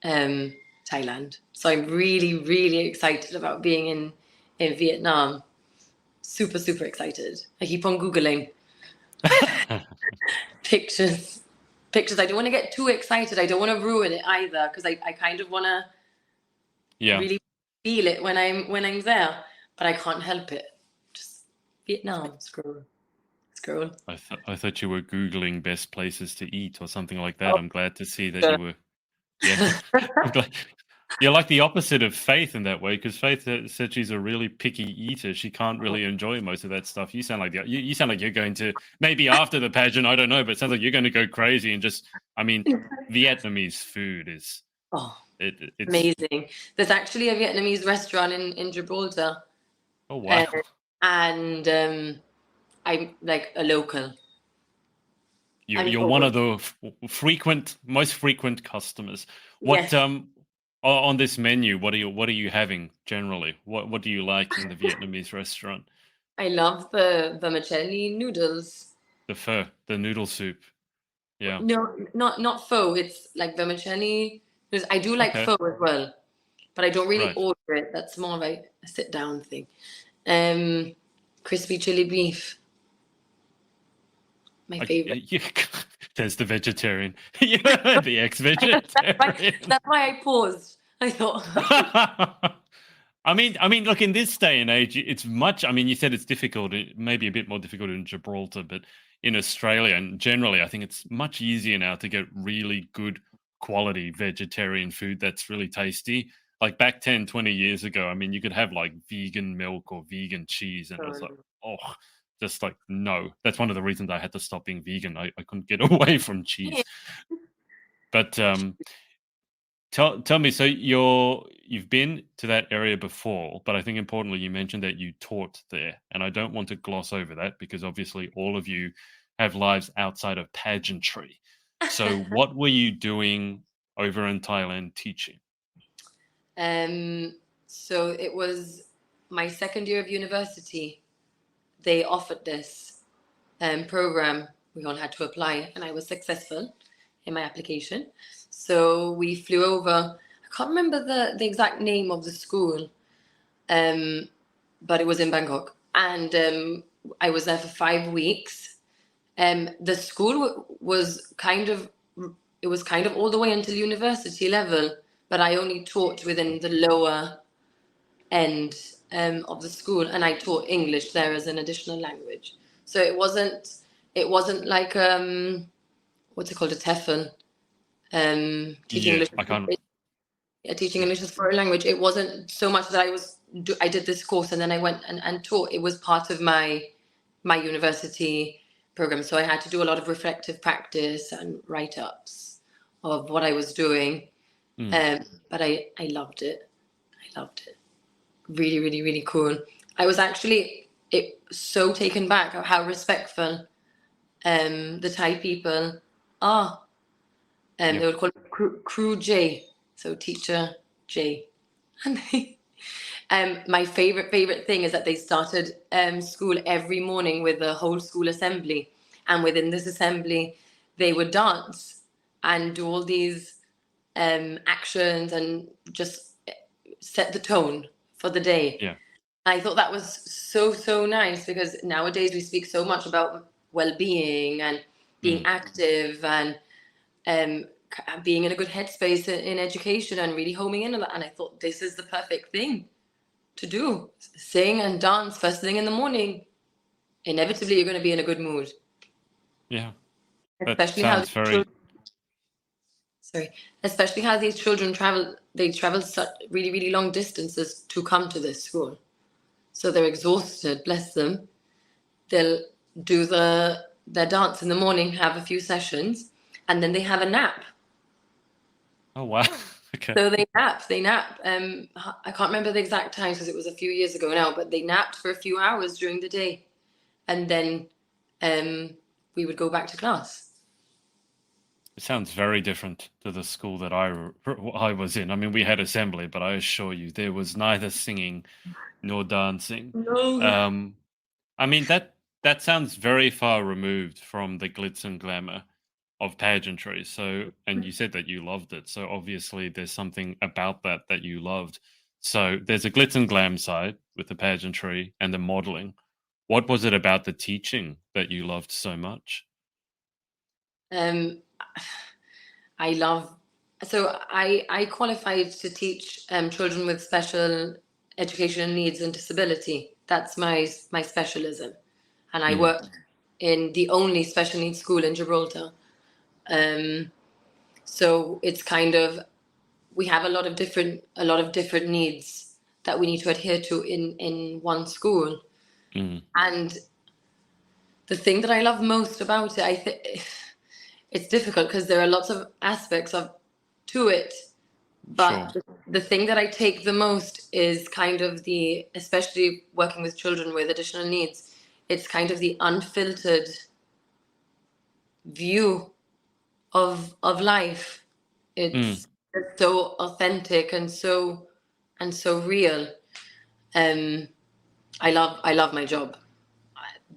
Thailand. So I'm really, really excited about being in Vietnam. Super excited. I keep on Googling pictures. Pictures. I don't want to get too excited. I don't want to ruin it either because I kind of want to Yeah. really feel it when I'm there, but I can't help it. Just Vietnam, scroll. I thought you were Googling best places to eat or something like that. Oh, I'm glad to see that sure. you were. Yeah. I'm glad. You're like the opposite of Faith in that way, because Faith said she's a really picky eater. She can't really enjoy most of that stuff. You sound like you sound like you're going to, maybe after the pageant, I don't know, but it sounds like you're going to go crazy and just. I mean, Vietnamese food is Oh, it's amazing. There's actually a Vietnamese restaurant in Gibraltar, oh wow. uh, and I'm like a local. I'm You're one always, of the most frequent customers. What yes, on this menu? What are you having generally? What do you like in the Vietnamese restaurant? I love the vermicelli noodles. The pho, the noodle soup. Yeah. No, not pho. It's like vermicelli. Because I do like Okay. pho as well, but I don't really Right. order it. That's more of a sit down thing. Um, Crispy chili beef, my favorite. There's the vegetarian. The ex-vegetarian. That's why I paused. I thought, I mean, look, in this day and age, it's much. I mean, you said it's difficult, maybe a bit more difficult in Gibraltar, but in Australia and generally, I think it's much easier now to get really good quality vegetarian food that's really tasty. Like back 10, 20 years ago, I mean, you could have like vegan milk or vegan cheese, and it was like, oh, just like, no. That's one of the reasons I had to stop being vegan. I couldn't get away from yeah. cheese. But tell me, so you've been to that area before, but I think importantly you mentioned that you taught there, and I don't want to gloss over that because obviously all of you have lives outside of pageantry. So what were you doing over in Thailand teaching? Um, so it was my second year of university. They offered this program. We all had to apply, and I was successful in my application. So we flew over. I can't remember the exact name of the school, but it was in Bangkok, and I was there for 5 weeks. The school was kind of all the way until university level, but I only taught within the lower end of the school, and I taught English there as an additional language. So it wasn't like what's it called, a TEFL, teaching Yeah, English. I can't. Teaching English as a foreign language. It wasn't so much that I did this course and then I went and taught. It was part of my university program, so I had to do a lot of reflective practice and write-ups of what I was doing. But I loved it. I loved it. Really, really, really cool. I was actually so taken back of how respectful the Thai people are. Yeah. They would call it crew J, so teacher J. And my favorite thing is that they started school every morning with a whole school assembly, and within this assembly, they would dance and do all these actions and just set the tone for the day. Yeah. I thought that was so nice, because nowadays we speak so much about well-being and being active and being in a good headspace in education and really homing in on that. And I thought this is the perfect thing to do. Sing and dance first thing in the morning. Inevitably, you're going to be in a good mood. Yeah. That Especially how sounds very. especially how these children travel. They travel such really, really long distances to come to this school. So they're exhausted, bless them. They'll do their dance in the morning, have a few sessions, and then they have a nap. Oh wow. Okay. So they nap. I can't remember the exact time because it was a few years ago now, but they napped for a few hours during the day, and then we would go back to class. It sounds very different to the school that I was in. I mean, we had assembly, but I assure you, there was neither singing nor dancing. No. I mean, that sounds very far removed from the glitz and glamour of pageantry. So, and you said that you loved it. So obviously there's something about that you loved. So there's a glitz and glam side with the pageantry and the modeling. What was it about the teaching that you loved so much? Um, I love. So I qualified to teach children with special educational needs and disability. That's my specialism, and I work in the only special needs school in Gibraltar. So it's kind of we have a lot of different needs that we need to adhere to in one school. And the thing that I love most about it, I think it's difficult because there are lots of aspects to it, but Sure. the thing that I take the most is kind of especially working with children with additional needs, it's kind of the unfiltered view of life. It's so authentic and so real. I love my job.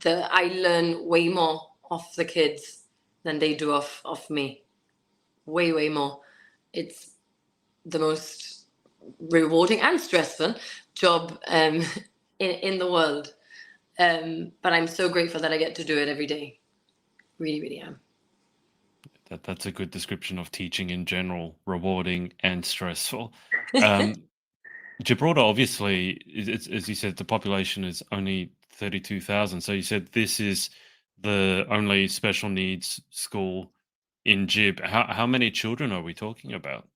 I learn way more off the kids than they do off me. Way more. It's the most rewarding and stressful job in the world. But I'm so grateful that I get to do it every day. Really, really am. That's a good description of teaching in general, rewarding and stressful. Gibraltar, obviously, it's, as you said, the population is only 32,000. So you said this is the only special needs school in Gib. How many children are we talking about?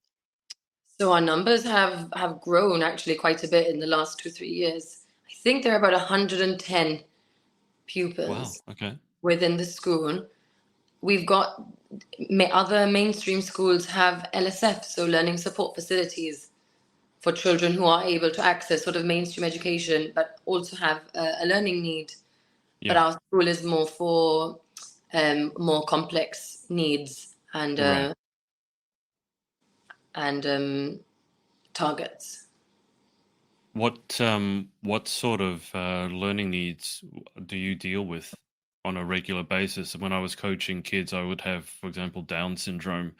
So our numbers have grown actually quite a bit in the last 2-3 years. I think there are about 110 pupils within the school. We've got other mainstream schools have LSF, so learning support facilities for children who are able to access sort of mainstream education, but also have a learning need. Yeah. But our school is more for more complex needs and targets. What sort of learning needs do you deal with on a regular basis? When I was coaching kids, I would have, for example, Down syndrome,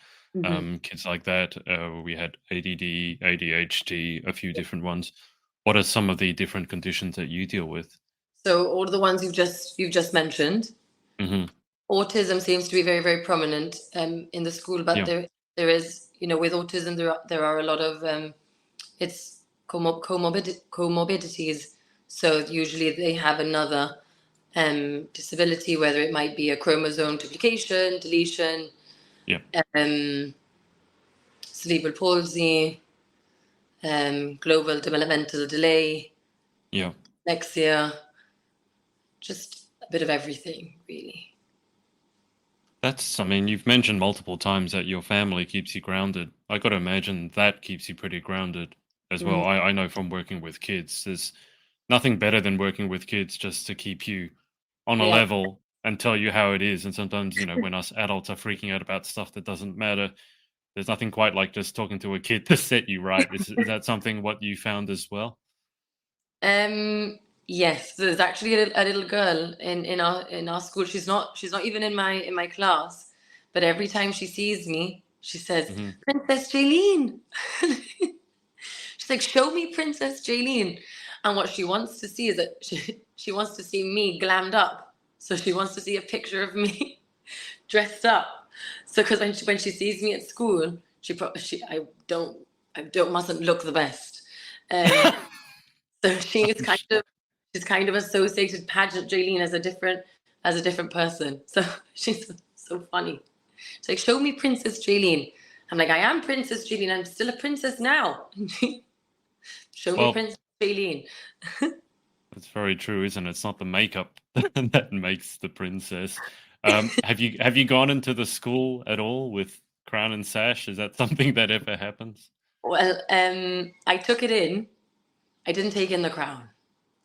kids like that. We had ADD, ADHD, a few different ones. What are some of the different conditions that you deal with? So all the ones you've just mentioned. Autism seems to be very, very prominent in the school, but there is, with autism, there are a lot of it's comorbidities. So usually they have another disability, whether it might be a chromosome duplication, deletion, cerebral palsy, global developmental delay, dyslexia, just a bit of everything, really. I mean, you've mentioned multiple times that your family keeps you grounded. I got to imagine that keeps you pretty grounded as well. I know from working with kids, there's nothing better than working with kids just to keep you on a level and tell you how it is. And sometimes, when us adults are freaking out about stuff that doesn't matter, there's nothing quite like just talking to a kid to set you right. Is that something what you found as well? Yes, there's actually a little girl in our school. She's not even in my class, but every time she sees me, she says, "Princess Jaylynn." She's like, "Show me Princess Jaylynn." And what she wants to see is that she wants to see me glammed up. So she wants to see a picture of me dressed up. So because when she sees me at school, I mustn't look the best. So she's kind of associated Pageant Jaylynn as a different person. So she's so funny. She's like, "Show me Princess Jaylynn." I'm like, "I am Princess Jaylynn. I'm still a princess now." Show me Princess Jaylynn. That's very true, isn't it? It's not the makeup that makes the princess. Have you gone into the school at all with crown and sash? Is that something that ever happens? Well, I took it in. I didn't take in the crown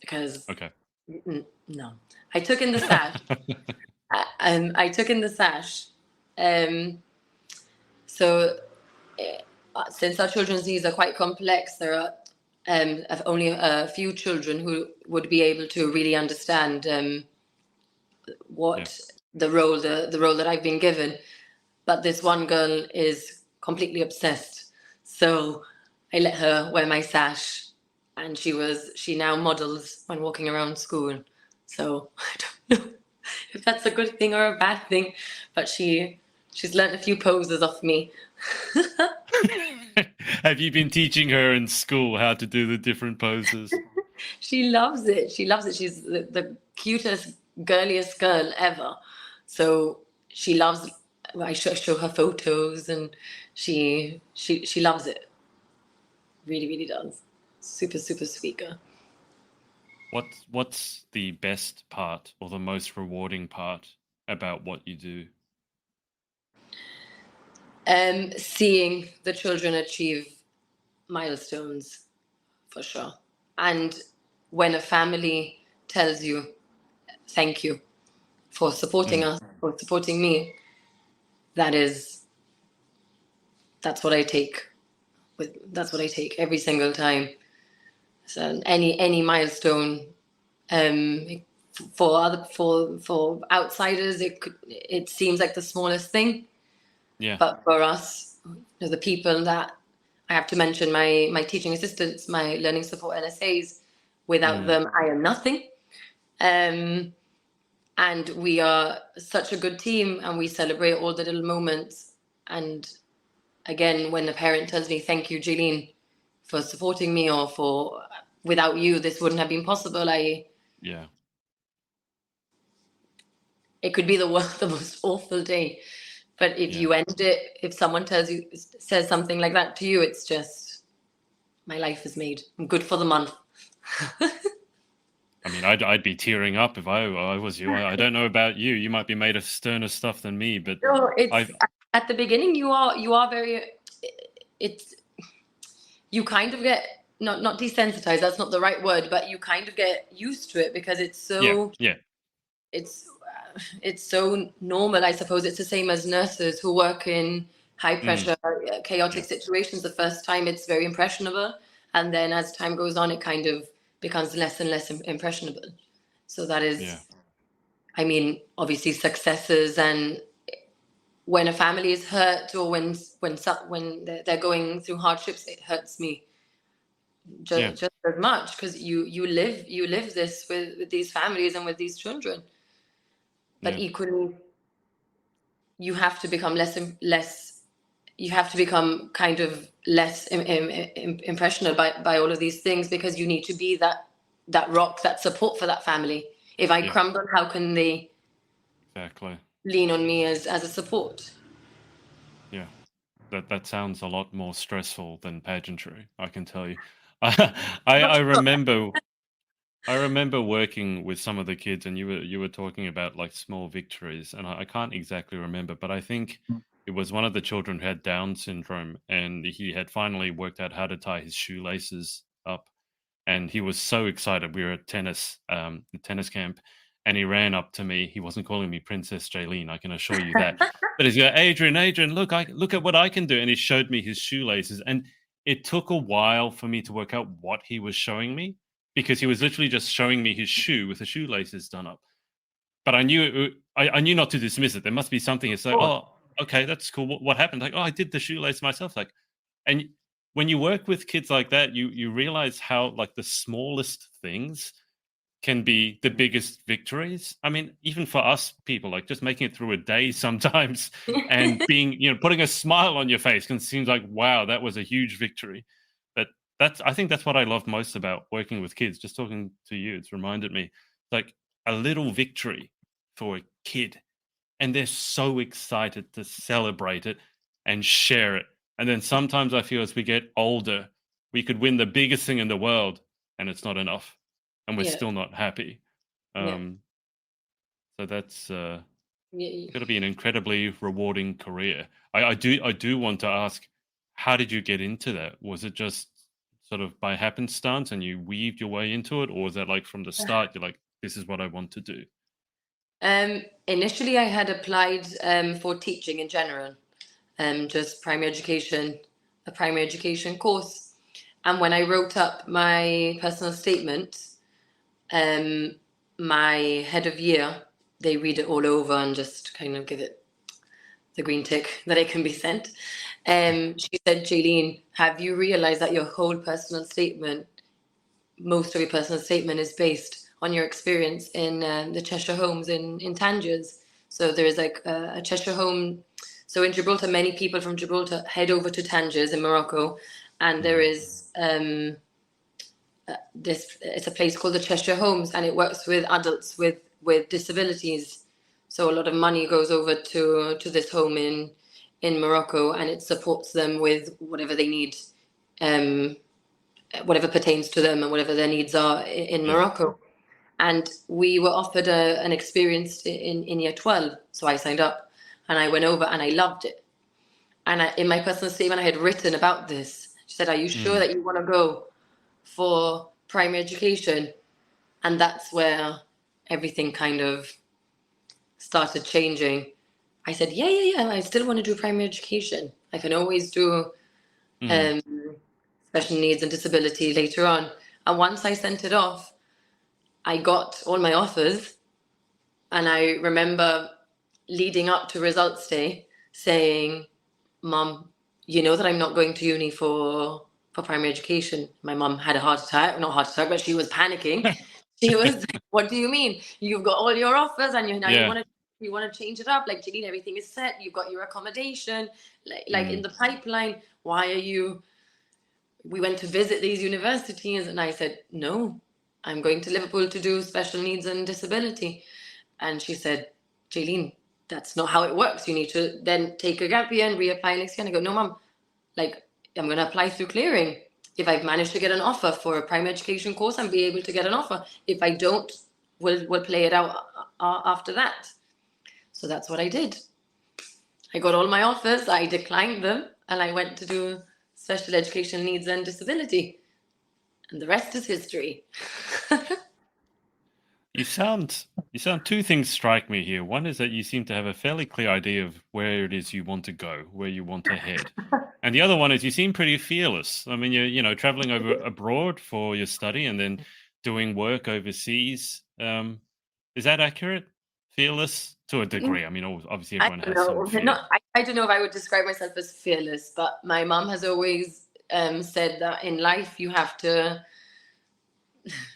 because no, I took in the sash. I took in the sash. So since our children's needs are quite complex, there are only a few children who would be able to really understand what the role that I've been given. But this one girl is completely obsessed. So I let her wear my sash, and she now models when walking around school. So I don't know if that's a good thing or a bad thing, but she's learned a few poses off me. Have you been teaching her in school how to do the different poses? She loves it. She's the cutest, girliest girl ever. So she loves. I show her photos, and she loves it. really, really does. Super, super sweet girl. What's the best part or the most rewarding part about what you do? Seeing the children achieve milestones, for sure. And when a family tells you, thank you for supporting us, for supporting me, that's what I take. That's what I take every single time. So any milestone, for outsiders, it seems like the smallest thing. Yeah. But for us, the people that I have to mention, my teaching assistants, my learning support LSAs, without them, I am nothing. And we are such a good team, and we celebrate all the little moments. And again, when a parent tells me, thank you, Jaylynn, for supporting me, or without you, this wouldn't have been possible. Yeah. It could be the most awful day. But if you end it, if someone says something like that to you, it's just, my life is made. I'm good for the month. I mean, I'd be tearing up if I was you. I don't know about you. You might be made of sterner stuff than me, but No, at the beginning you are very. You kind of get not desensitized. That's not the right word, but you kind of get used to it because it's so. Yeah. It's so normal. I suppose it's the same as nurses who work in high pressure, chaotic situations. The first time it's very impressionable, and then as time goes on, it kind of becomes less and less impressionable. So that is, I mean, obviously successes, and when a family is hurt, or when they're going through hardships, it hurts me just as much, because you live this with these families and with these children. But equally, you have to become less. You have to become kind of less impressionable by all of these things, because you need to be that rock, that support for that family. If I crumble, how can they lean on me as a support? Yeah, that sounds a lot more stressful than pageantry, I can tell you. I remember working with some of the kids, and you were talking about like small victories, and I can't exactly remember, but I think it was one of the children who had Down syndrome, and he had finally worked out how to tie his shoelaces up, and he was so excited. We were at the tennis camp, and he ran up to me. He wasn't calling me Princess Jaylynn, I can assure you that. But he's like, Adrian, look at what I can do. And he showed me his shoelaces. And it took a while for me to work out what he was showing me, because he was literally just showing me his shoe with the shoelaces done up. But I knew not to dismiss it. There must be something. It's like, oh, okay, that's cool. What happened? Like, oh, I did the shoelace myself. Like, and when you work with kids like that, you realize how like the smallest things can be the biggest victories. I mean, even for us people, like just making it through a day sometimes and being, putting a smile on your face can seem like, wow, that was a huge victory. But I think that's what I love most about working with kids. Just talking to you, it's reminded me, like a little victory for a kid, and they're so excited to celebrate it and share it. And then sometimes I feel as we get older, we could win the biggest thing in the world and it's not enough, and we're still not happy. So that's got to be an incredibly rewarding career. I do want to ask, how did you get into that? Was it just sort of by happenstance and you weaved your way into it, or was that like from the start you're like, this is what I want to do? Initially, I had applied for teaching in general, just a primary education course. And when I wrote up my personal statement, my head of year, they read it all over and just kind of give it the green tick that it can be sent. She said, Jaylynn, have you realized that your whole personal statement, most of your personal statement is based on your experience in the Cheshire Homes in Tangiers? So there is like a Cheshire Home. So in Gibraltar, many people from Gibraltar head over to Tangiers in Morocco, and there is it's a place called the Cheshire Homes, and it works with adults with disabilities. So a lot of money goes over to this home in Morocco, and it supports them with whatever they need whatever pertains to them and whatever their needs are in Morocco. And we were offered an experience in year 12. So I signed up and I went over and I loved it. And in my personal statement, I had written about this. She said, are you sure that you want to go for primary education? And that's where everything kind of started changing. I said, yeah. I still want to do primary education. I can always do special needs and disability later on. And once I sent it off, I got all my offers. And I remember leading up to results day saying, Mom, you know that I'm not going to uni for primary education. My mom had a heart attack, not heart attack, but she was panicking. She was, what do you mean? You've got all your offers and you want to change it up. Like, Jaylynn, everything is set. You've got your accommodation, like in the pipeline. Why are you? We went to visit these universities and I said, no, I'm going to Liverpool to do special needs and disability. And she said, Jaylynn, that's not how it works. You need to then take a gap year and reapply next year. And I go, no, Mom, like, I'm going to apply through clearing. If I've managed to get an offer for a primary education course, I'll be able to get an offer. If I don't, we'll play it out after that. So that's what I did. I got all my offers, I declined them, and I went to do special education needs and disability. And the rest is history. You sound two things strike me here. One is that you seem to have a fairly clear idea of where it is you want to go, where you want to head. And the other one is you seem pretty fearless. I mean, you're traveling over abroad for your study and then doing work overseas. Is that accurate? Fearless to a degree. I mean, obviously everyone has some fear. I don't know if I would describe myself as fearless, but my mom has always said that in life you have to.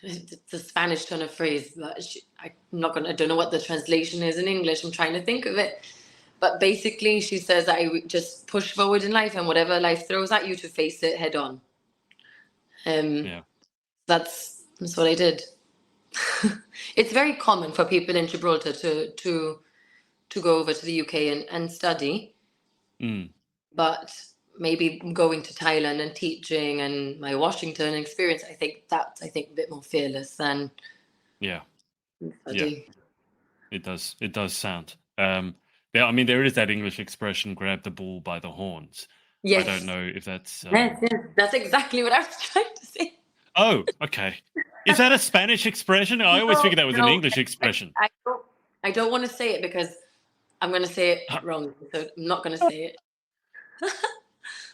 It's a Spanish kind of phrase, but I don't know what the translation is in English. I'm trying to think of it. But basically, she says that I just push forward in life and whatever life throws at you to face it head on. That's what I did. It's very common for people in Gibraltar to go over to the UK and study. But maybe going to Thailand and teaching and my Washington experience, I think a bit more fearless than study. It does sound. There is that English expression, grab the bull by the horns. Yes. I don't know if that's... Yes, that's exactly what I was trying to say. Oh, okay. Is that a Spanish expression? I always figured that was an English expression. I don't want to say it because I'm going to say it wrong, so I'm not going to say it.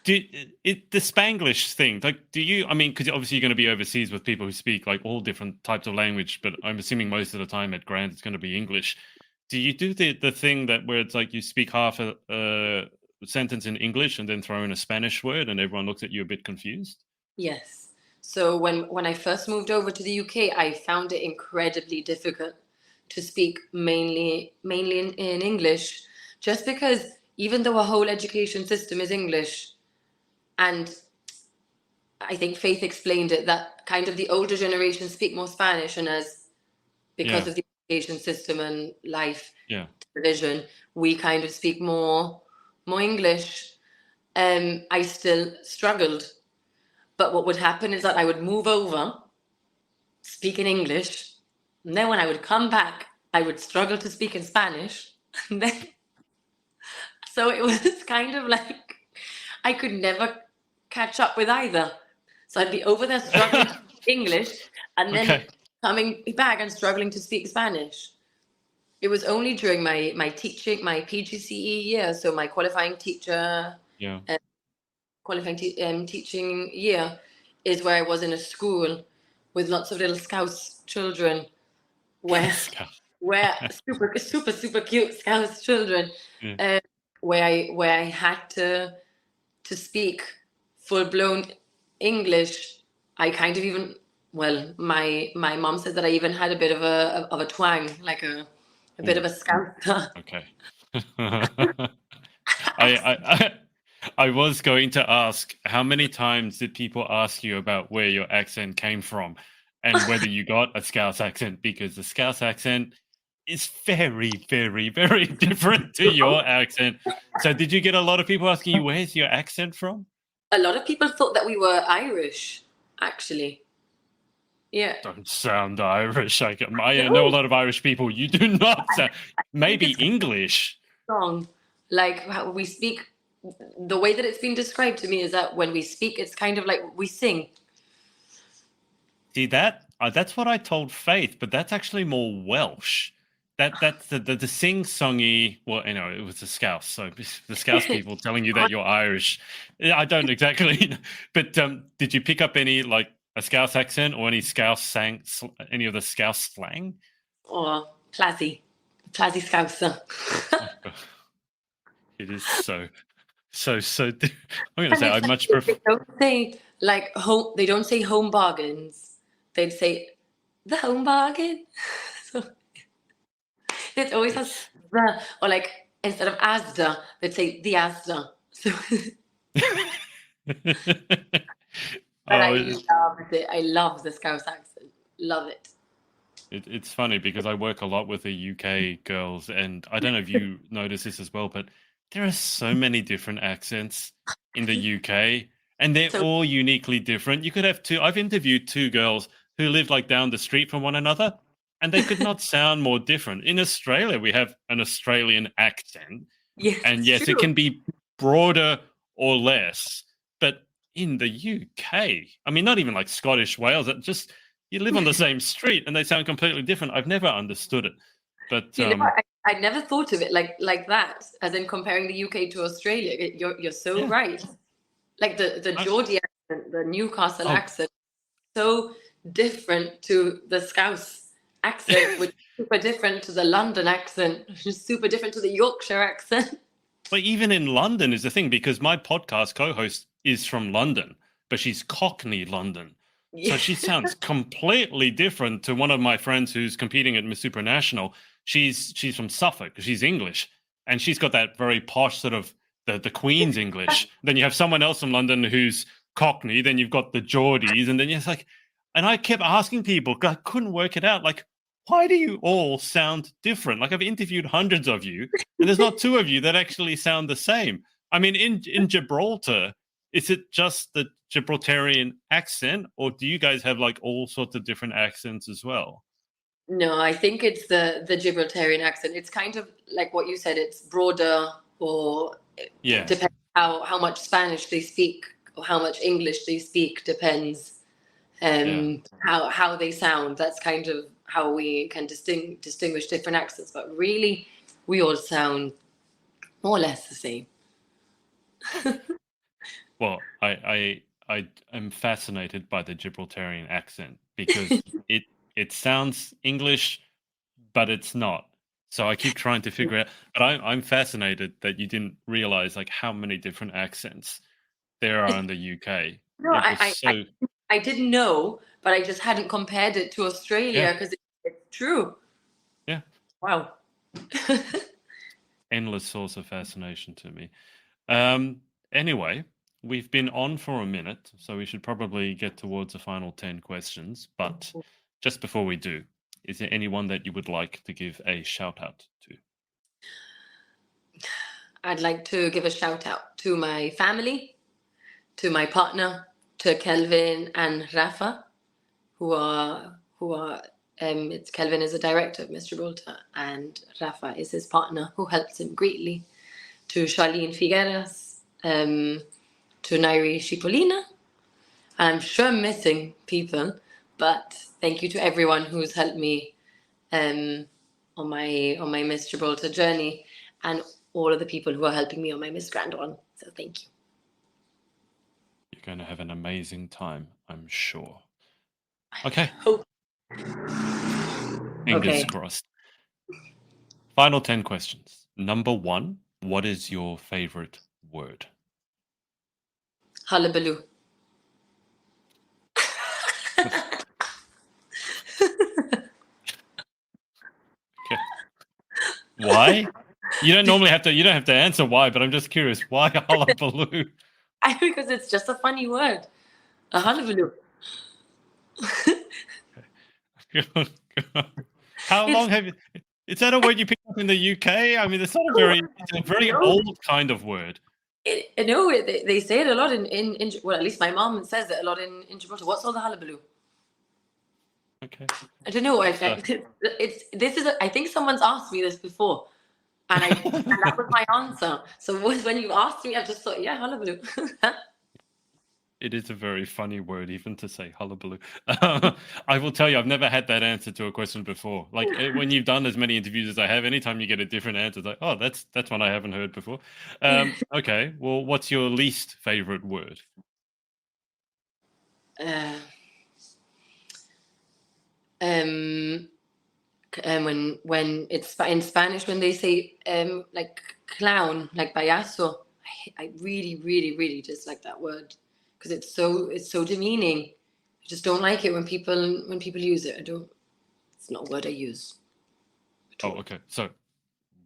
The Spanglish thing, like, do you, I mean, because obviously you're going to be overseas with people who speak like all different types of language, but I'm assuming most of the time at Grant it's going to be English. Do you do the thing that where it's like you speak half a sentence in English and then throw in a Spanish word and everyone looks at you a bit confused? Yes. So when I first moved over to the UK, I found it incredibly difficult to speak mainly in English, just because even though our whole education system is English, and I think Faith explained it, that kind of the older generation speak more Spanish, and because of the education system and life division, we kind of speak more English. I still struggled. But what would happen is that I would move over, speak in English, and then when I would come back, I would struggle to speak in Spanish. So it was kind of like I could never catch up with either. So I'd be over there struggling to speak English and then coming back and struggling to speak Spanish. It was only during my teaching, my PGCE year, so my qualifying teacher... teaching year is where I was in a school with lots of little Scouse children, where super cute Scouse children, where I had to speak full blown English. I kind of even my mom said that I even had a bit of a twang, like a bit of a Scouse. Okay. I was going to ask, how many times did people ask you about where your accent came from and whether you got a Scouse accent? Because the Scouse accent is very, very, very different to your accent. So did you get a lot of people asking you, where's your accent from? A lot of people thought that we were Irish. actually. Yeah. Don't sound Irish. I No, know a lot of Irish people. You do not sound. I think Maybe it's English. wrong. Like how we speak, the way that it's been described to me is that when we speak, it's kind of like we sing. See that? That's what I told Faith, but that's actually more Welsh. That's the sing-songy. Well, it was the Scouse. So the Scouse people telling you that you're Irish. I don't exactly know. But did you pick up any like a Scouse accent or any any of the Scouse slang? Or Plazzy Scouser. It is so. I'm going to And say I it's like much prefer. they don't say like home. They don't say home bargains. They'd say the home bargain. So it always has It's the, or like instead of Asda, they'd say the Asda. So, but I oh, love it. I love the Scouse accent. Love it. it's funny because I work a lot with the UK girls, and I don't know if you notice this as well, but there are so many different accents in the UK, and they're So all uniquely different. You could have two. I've interviewed two girls who live like down the street from one another, and they could not sound more different. In Australia, we have an Australian accent, yes, and it's yes, it true. can be broader or less, but in the UK, I mean, not even like Scottish Wales, it just you live on the same street and they sound completely different. I've never understood it, but I never thought of it like that, as in comparing the UK to Australia. You're so yeah. right. Like the Geordie accent, the Newcastle Oh, accent, so different to the Scouse accent, which is super different to the London accent, which is super different to the Yorkshire accent. but even in London is the thing because my podcast co-host is from London, but she's Cockney London. So Yeah. she sounds completely different to one of my friends who's competing at Miss Supranational. She's from Suffolk. She's English, and she's got that very posh sort of the Queen's English. Then you have someone else from London who's Cockney. Then you've got the Geordies, and then it's like, and I kept asking people, 'cause I couldn't work it out. Like, why do you all sound different? Like I've interviewed hundreds of you, and there's not two of you that actually sound the same. I mean, in Gibraltar, is it just the Gibraltarian accent, or do you guys have like all sorts of different accents as well? No, I think it's the Gibraltarian accent. It's kind of like what you said. It's broader, or Yeah, depends how much Spanish they speak or how much English they speak. Depends yeah. how they sound. That's kind of how we can distinguish different accents. But really, we all sound more or less the same. Well, I am fascinated by the Gibraltarian accent because it sounds English, but it's not. So I keep trying to figure out. But I'm fascinated that you didn't realize like how many different accents there are in the UK. No, It was so I didn't know, but I just hadn't compared it to yeah, Australia because it's true. yeah. Wow. Endless source of fascination to me. Anyway, we've been on for a minute, so we should probably get towards the final 10 questions. But just before we do, is there anyone that you would like to give a shout out to? I'd like to give a shout out to my family, to my partner, to Kelvin and Rafa, who are it's Kelvin is a director of Miss Gibraltar and Rafa is his partner who helps him greatly. To Charlene Figueras, to Nairi Shipolina. I'm sure I'm missing people, but thank you to everyone who's helped me on my Miss Gibraltar journey, and all of the people who are helping me on my Miss Grand one. So thank you. You're going to have an amazing time, I'm sure. Okay. Hope. Fingers Okay. crossed. Final 10 questions. Number 1, what is your favorite word? Hullabaloo. Okay. Why? You don't have to answer why, but I'm just curious. Why hullabaloo? Because it's just a funny word. A hullabaloo. How long have you? Is that a word you picked up in the UK? I mean, it's a very No. old kind of word. No, they say it a lot in well, at least my mom says it a lot in Gibraltar. What's all the hullabaloo? Okay. I don't know. Uh, I think someone's asked me this before, and that was my answer. So when you asked me, I just thought, yeah, hullabaloo. It is a very funny word, even to say hullabaloo. I will tell you, I've never had that answer to a question before. Like when you've done as many interviews as I have, anytime you get a different answer, it's like, oh, that's one I haven't heard before. Okay, well, what's your least favorite word? uh, um, when it's in Spanish, when they say like clown, like payaso, I really, really, really dislike that word because it's so demeaning. I just don't like it when people use it. I don't. It's not a word I use at Oh, all. okay. So,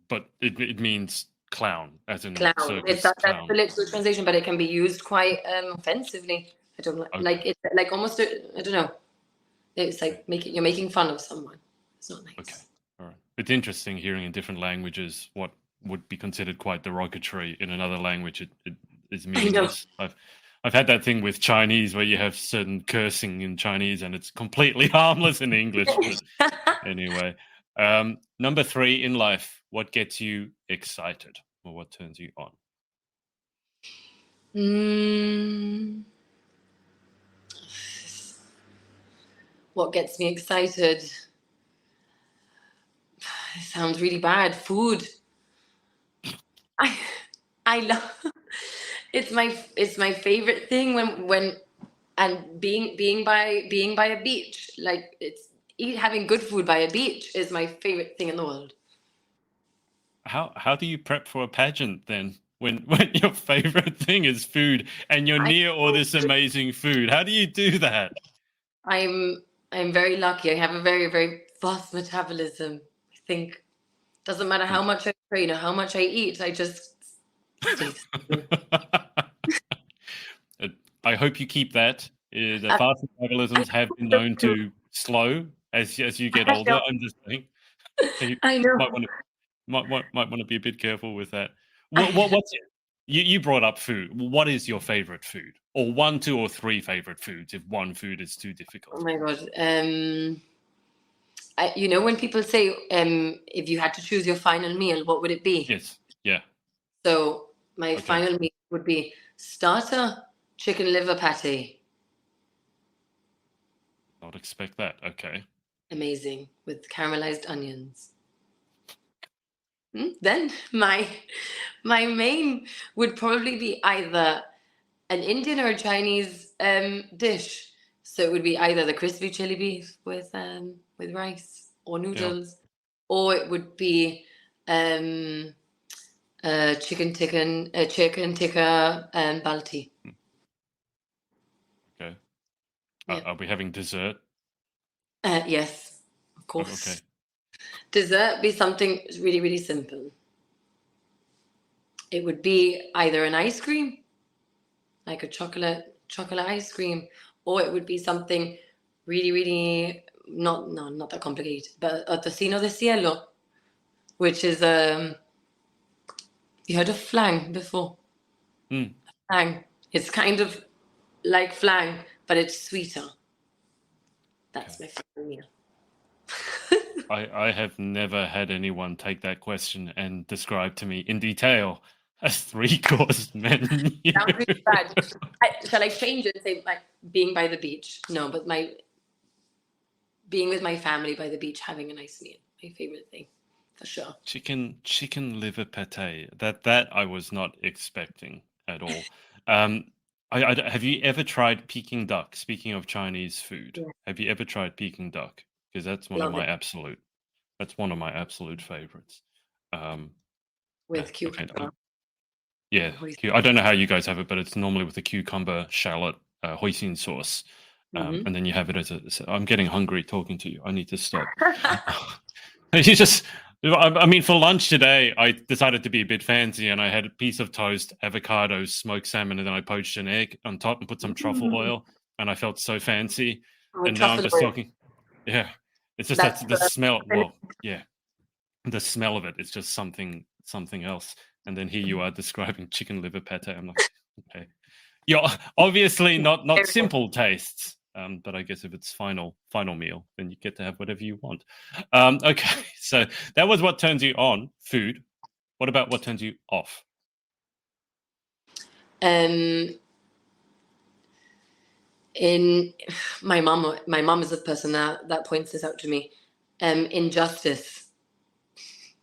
but it means clown, as in Clown. circus That's the clown. literal translation, but it can be used quite offensively. I don't like Okay, it's like almost I don't know. It's okay, like you're making fun of someone. It's not okay. nice. All right. It's interesting hearing in different languages what would be considered quite derogatory in another language. It is I know. meaningless. I've had that thing with Chinese where you have certain cursing in Chinese and it's completely harmless in English. But anyway, number 3 in life, what gets you excited or what turns you on? Mm, what gets me excited? It sounds really bad. Food. I I love. It's my favorite thing when and being by a beach. Like having good food by a beach is my favorite thing in the world. How do you prep for a pageant then? When when your favorite thing is food and you're I near all this amazing food, how do you do that? I'm I'm very lucky. I have a very, very fast metabolism. I think doesn't matter how much I train or how much I eat, I just stay the same. Uh, I hope you keep that. The Uh, fast metabolisms have been known to slow as you get I older. know. I'm just saying, so you I know. might want to might want to be a bit careful with that. What's it? You brought up food. What is your favorite food, or 1, 2, or 3 favorite foods? If one food is too Oh difficult. my God. When people say, if you had to choose your final meal, what would it be? Yes. Yeah. So my Okay. final meal would be starter chicken liver pate. Not expect that. Okay. Amazing with caramelized onions. Then my main would probably be either an Indian or a Chinese dish. So it would be either the crispy chili beef with rice or Yeah. noodles, or it would be um, chicken tikka and balti. Okay. Yeah. Are we having dessert? Yes, of Oh, okay. course. Dessert be something really, really simple. It would be either an ice cream, like a chocolate ice cream, or it would be something really, really not that complicated, but a tocino de cielo, which is you heard of flan before? Mm, Flan. It's kind of like flan, but it's sweeter. okay. That's my favorite meal. I have never had anyone take that question and describe to me in detail a 3-course menu. Sounds really bad. Shall I change it and say like being by the beach? No, but my being with my family by the beach, having a nice meal, my favorite thing, for sure. Chicken liver pate. That I was not expecting at all. Um, have you ever tried Peking duck? Speaking of Chinese food, Yeah, have you ever tried Peking duck? Because love it that's one of my absolute favorites. Um, with okay. cucumber Yeah, and hoisin. I don't know how you guys have it, but it's normally with a cucumber, shallot, hoisin sauce, Mm-hmm. and then you have it as a. I'm getting hungry talking to you. I need to stop. You just. I mean, for lunch today, I decided to be a bit fancy, and I had a piece of toast, avocado, smoked salmon, and then I poached an egg on top and put some truffle oil, and I felt so fancy. With And now I'm truffle just oil. talking. Yeah, it's just That's that the smell. Well, yeah, the smell of it is just something else. And then here you are describing chicken liver pate. I'm like, okay. You're obviously not simple tastes. But I guess if it's final meal, then you get to have whatever you want. Okay, so that was what turns you on, food. What about what turns you off? In my mom is the person that points this out to me. Injustice.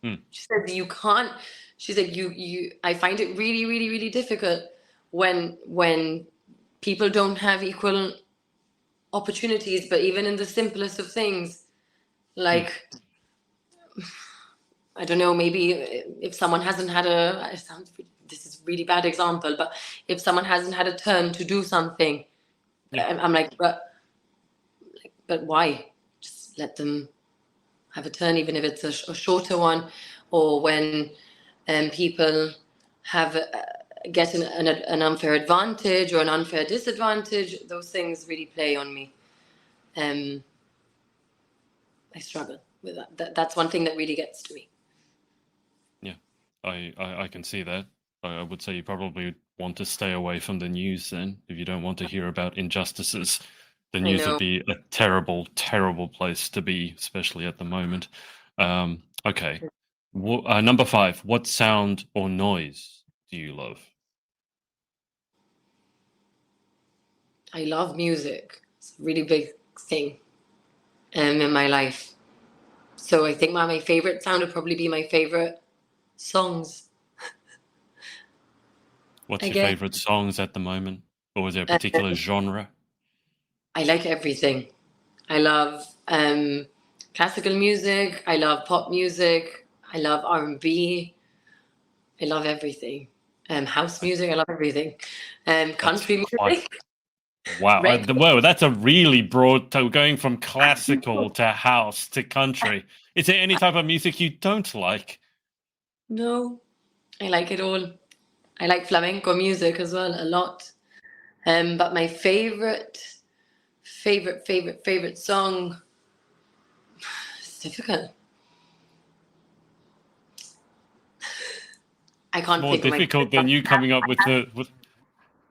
She said you can't. She said you. I find it really, really, really difficult when people don't have equal opportunities, but even in the simplest of things, like I don't know, maybe if someone hasn't had this is a really bad example, but if someone hasn't had a turn to do something, I'm like, but why? Just let them have a turn, even if it's a shorter one, or when people have get an unfair advantage or an unfair disadvantage. Those things really play on me. I struggle with that. That's one thing that really gets to me. Yeah, I can see that. I would say you probably want to stay away from the news then, if you don't want to hear about injustices. The news would be a terrible, terrible place to be, especially at the moment. Okay. Number 5, what sound or noise do you love? I love music. It's a really big thing in my life. So I think my favorite sound would probably be my favorite songs. What's your favorite songs at the moment? Or is there a particular genre? I like everything. I love classical music. I love pop music. I love R&B. I love everything. House music. I love everything. Country music. Wow. Whoa, that's a really broad, going from classical to house to country. Is there any type of music you don't like? No, I like it all. I like flamenco music as well, a lot. But my favorite song, it's difficult. I can't More difficult than you coming up with the...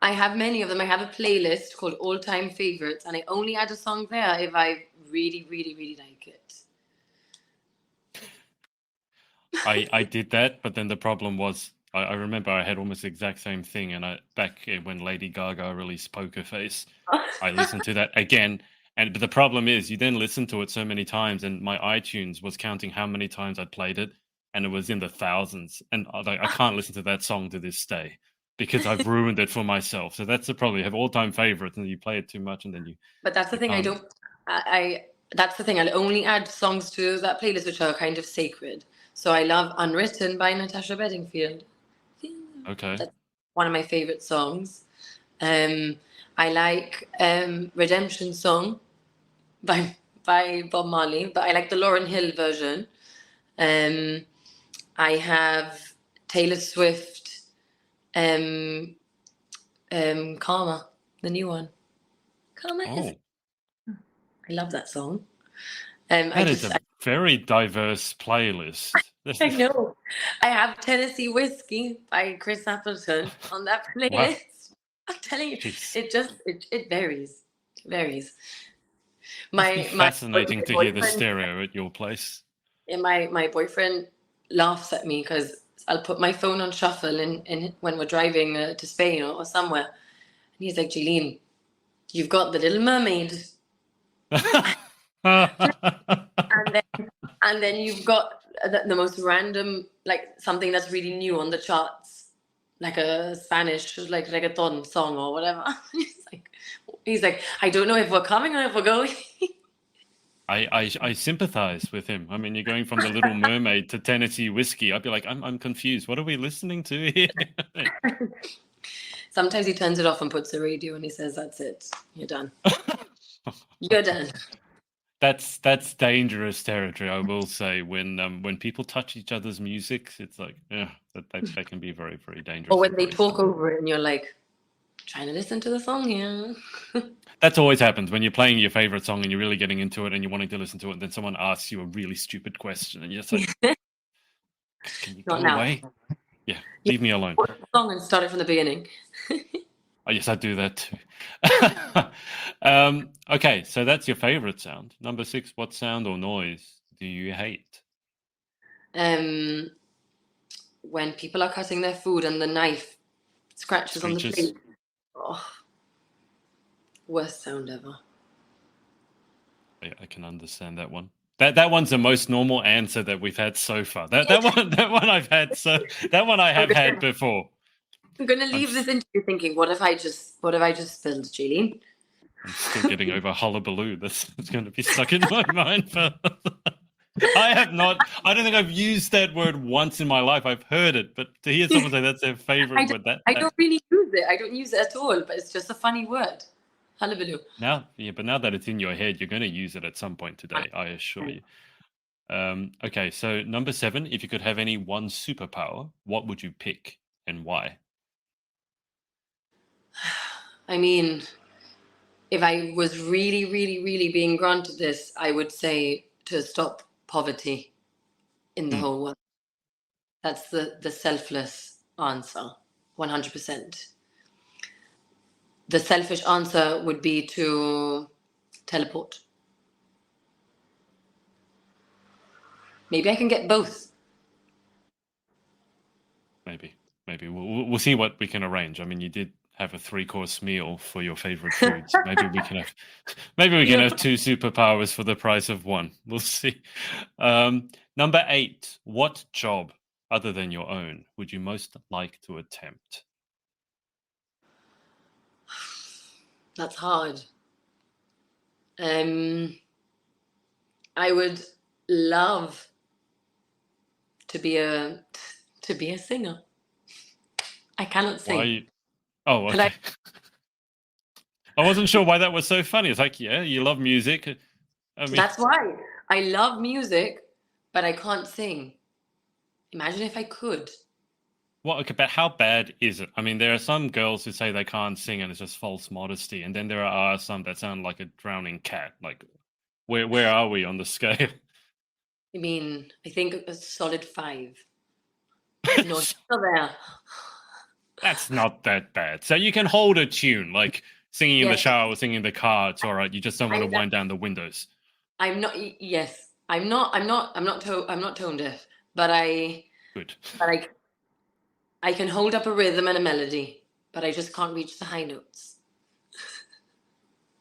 I have many of them. I have a playlist called All Time Favorites, and I only add a song there if I really, really, really like it. I did that, but then the problem was I remember I had almost the exact same thing, and back when Lady Gaga released Poker Face, I listened to that again, but the problem is you then listen to it so many times, and my iTunes was counting how many times I'd played it, and it was in the thousands, and I can't listen to that song to this day because I've ruined it for myself. So that's the problem. You have all-time favorites, and you play it too much, and then you... But that's the thing, that's the thing, I'll only add songs to that playlist which are kind of sacred. So I love Unwritten by Natasha Bedingfield. Okay. That's one of my favorite songs. I like Redemption Song by Bob Marley, but I like the Lauryn Hill version. I have Taylor Swift, Karma, the new one. Karma is... I love that song. That is a very diverse playlist. I know. I have Tennessee Whiskey by Chris Appleton on that playlist. Wow. I'm telling you, it varies. It varies. Fascinating to hear the stereo at your place. And my boyfriend laughs at me because I'll put my phone on shuffle and when we're driving to Spain or somewhere, and he's like, Jaylynn, you've got The Little Mermaid. and then you've got the most random, like something that's really new on the charts, like a Spanish like reggaeton song or whatever. he's like, I don't know if we're coming or if we're going. I sympathize with him. I mean, you're going from The Little Mermaid to Tennessee Whiskey. I'd be like, I'm confused. What are we listening to here? Sometimes he turns it off and puts the radio and he says, that's it. You're done. You're done. That's dangerous territory, I will say. When people touch each other's music, it's like, that can be very, very dangerous. Or when they talk over it and you're like, trying to listen to the song here. That's always happens when you're playing your favorite song and you're really getting into it and you're wanting to listen to it, and then someone asks you a really stupid question and you're just like, can you go away? Yeah, leave me alone. Put the song and start it from the beginning. Oh, yes, I do that too. Okay, so that's your favorite sound. Number 6, what sound or noise do you hate? When people are cutting their food and the knife scratches on the Screeches? plate. Oh, worst sound ever. Yeah, I can understand that one. That one's the most normal answer that we've had so far. That one I I'm have had gonna, before. I'm gonna I'm leave this interview thinking, what if I just spilled, Jaylynn? I'm still getting over hullabaloo. That's going to be stuck in my mind for. I have not. I don't think I've used that word once in my life. I've heard it, but to hear someone say that's their favorite word, I don't really use it. I don't use it at all, but it's just a funny word. Hullabaloo. but now that it's in your head, you're going to use it at some point today. I assure you. Okay, so number 7, if you could have any one superpower, what would you pick and why? I mean, if I was really, really, really being granted this, I would say to stop poverty in the Hmm, whole world. That's the selfless answer, 100%. The selfish answer would be to teleport. Maybe I can get both. maybe, maybe we'll see what we can arrange. I mean, you did have a 3-course meal for your favorite foods. Maybe we can No, have 2 superpowers for the price of one. We'll see. Number 8, what job other than your own would you most like to attempt? that's hard. Um, I would love to be a singer. I cannot sing, Why? Oh, and okay. I wasn't sure why that was so funny. It's like, yeah, you love music. I mean, that's why I love music, but I can't sing. Imagine if I could. what? Okay, but how bad is it? I mean, there are some girls who say they can't sing and it's just false modesty, and then there are some that sound like a drowning cat. Like, where are we on the scale? I mean, I think a solid 5. No, still there. That's not that bad. So you can hold a tune, like singing in the Yes, shower, singing in the car. It's all right. You just don't want to I'm. wind down the windows. I'm not. Yes, I'm not. I'm not. I'm not tone deaf, but I. Good. But I can hold up a rhythm and a melody, but I just can't reach the high notes.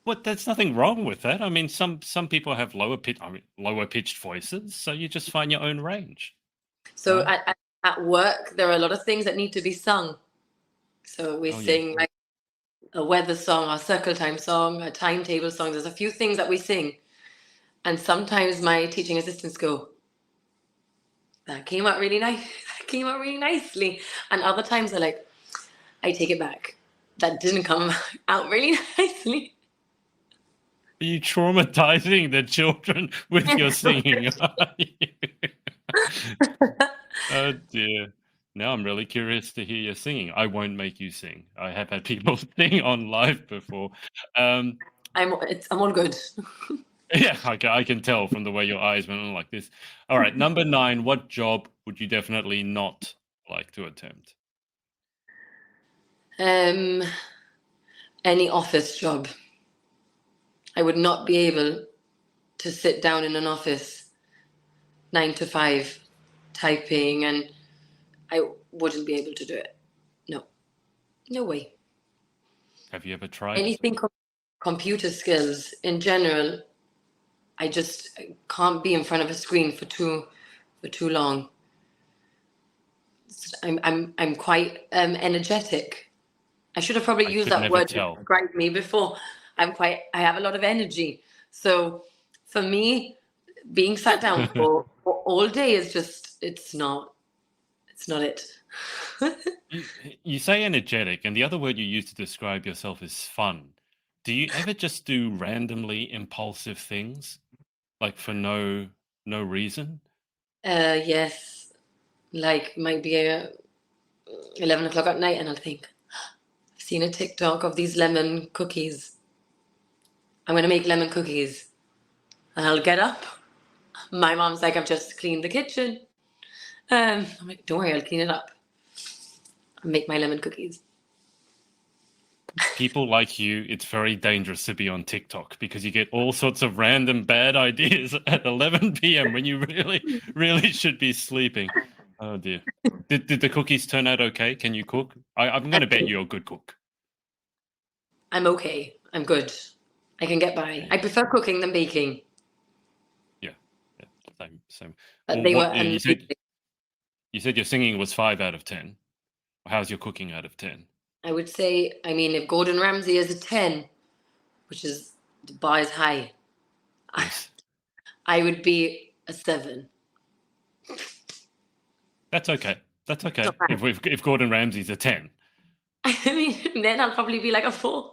What? There's nothing wrong with that. I mean, some people have lower pitched voices, so you just find your own range. So No? at work, there are a lot of things that need to be sung. So we Oh yeah. sing like a weather song, a circle time song, a timetable song. There's a few things that we sing, and sometimes my teaching assistants go, "That came out really nice. That came out really nicely," and other times they're like, "I take it back. That didn't come out really nicely." Are you traumatizing the children with your singing? Oh dear. Now I'm really curious to hear your singing. I won't make you sing. I have had people sing on live before. Um, I'm all good. yeah, I can tell from the way your eyes went on like this. All right, number 9. What job would you definitely not like to attempt? Um, any office job. I would not be able to sit down in an office 9 to 5 typing, and I wouldn't be able to do it. No, no way. Have you ever tried? Anything computer skills in general, I just can't be in front of a screen for too long. I'm quite energetic. I should have probably I used could that never word to tell. describe me before. I have a lot of energy. So for me, being sat down for all day is just, it's not it. You, you say energetic, and the other word you use to describe yourself is fun. Do you ever just do randomly impulsive things, like for no reason? Yes, like might be 11 o'clock at night and I'll think, I've seen a TikTok of these lemon cookies. I'm going to make lemon cookies. And I'll get up. My mom's like, I've just cleaned the kitchen. I'm like, don't worry, I'll clean it up. and make my lemon cookies. People like you, it's very dangerous to be on TikTok because you get all sorts of random bad ideas at 11 p.m. when you really should be sleeping. Oh dear. Did the cookies turn out okay? Can you cook? I'm going to bet you're a good cook. I'm okay. I'm good. I can get by. I prefer cooking than baking. Yeah, same. But Well, they were you said your singing was 5 out of 10. How's your cooking out of 10? I would say, I mean, if Gordon Ramsay is a 10, which is the bar is high, Yes. I would be a 7. That's okay. That's okay. If Gordon Ramsay's a 10. I mean, then I'll probably be like a 4.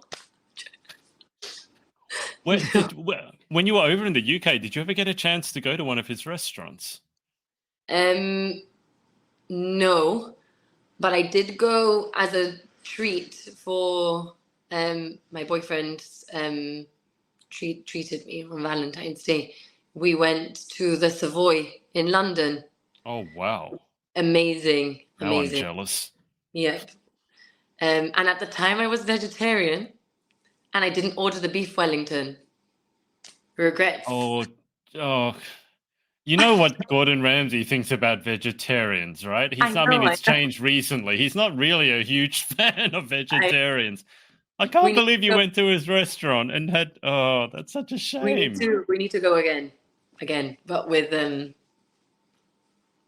When you were over in the UK, did you ever get a chance to go to one of his restaurants? No, but I did go as a treat for my boyfriend treated me on Valentine's Day. We went to the Savoy in London. Oh wow. Amazing. Now I'm jealous. Yep. And at the time I was vegetarian and I didn't order the beef Wellington. Regrets. Oh. You know what Gordon Ramsay thinks about vegetarians, right? It's changed recently. He's not really a huge fan of vegetarians. I can't believe you went to his restaurant and had. Oh, that's such a shame. We need to go again, but with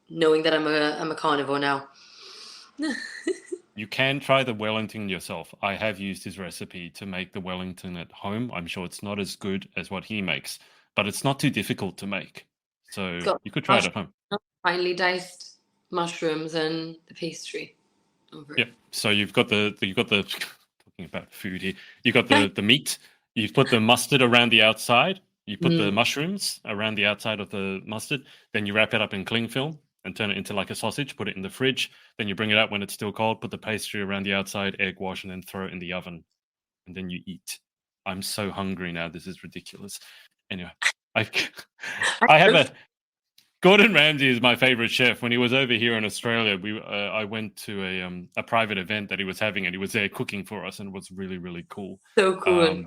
knowing that I'm a carnivore now. You can try the Wellington yourself. I have used his recipe to make the Wellington at home. I'm sure it's not as good as what he makes, but it's not too difficult to make. So you could try it at home. Finely diced mushrooms and the pastry over it. Yep. So you've got the talking about food here. You've got the meat. You've put the mustard around the outside. You put the mushrooms around the outside of the mustard. Then you wrap it up in cling film and turn it into like a sausage. Put it in the fridge. Then you bring it out when it's still cold. Put the pastry around the outside, egg wash, and then throw it in the oven. And then you eat. I'm so hungry now. This is ridiculous. Anyway, I have a. Gordon Ramsay is my favorite chef. When he was over here in Australia, I went to a private event that he was having, and he was there cooking for us, and it was really, really cool. So cool.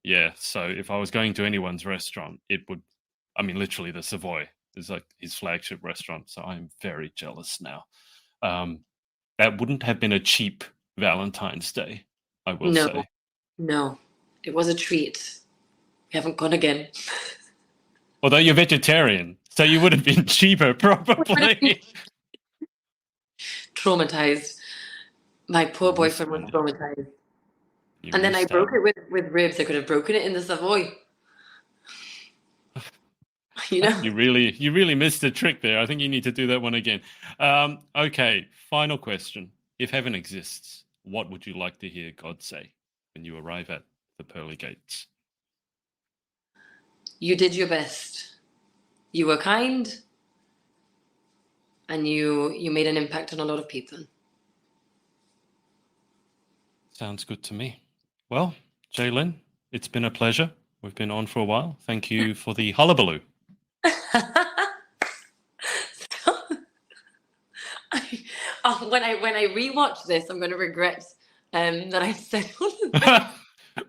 Yeah. So if I was going to anyone's restaurant, it would, literally the Savoy is like his flagship restaurant. So I'm very jealous now. That wouldn't have been a cheap Valentine's Day, I will say. No, it was a treat. We haven't gone again. Although you're vegetarian, so you would have been cheaper, probably. Traumatized. My poor boyfriend was traumatized. And then I broke it with ribs. I could have broken it in the Savoy. You really missed the trick there. I think you need to do that one again. Okay, final question. If heaven exists, what would you like to hear God say when you arrive at the pearly gates? You did your best. You were kind, and you made an impact on a lot of people. Sounds good to me. Well, Jaylynn, it's been a pleasure. We've been on for a while. Thank you for the hullabaloo. When I rewatch this, I'm going to regret that I said all of that.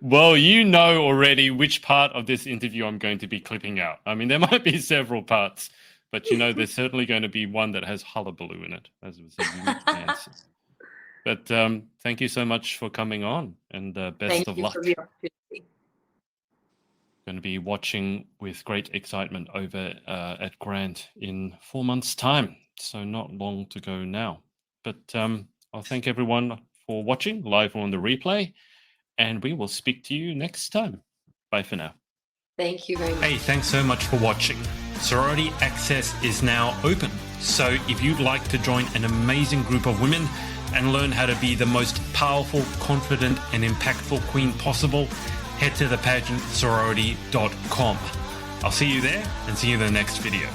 Well, you know already which part of this interview I'm going to be clipping out. There might be several parts, but there's certainly going to be one that has hullabaloo in it, as was a unique answer. But thank you so much for coming on, and best of luck. Thank you for the opportunity. Going to be watching with great excitement over at Grant in 4 months' time, so not long to go now. But I'll thank everyone for watching live or on the replay. And we will speak to you next time. Bye for now. Thank you very much. Hey, thanks so much for watching. Sorority Access is now open. So if you'd like to join an amazing group of women and learn how to be the most powerful, confident, and impactful queen possible, head to thepageantsorority.com. I'll see you there and see you in the next video.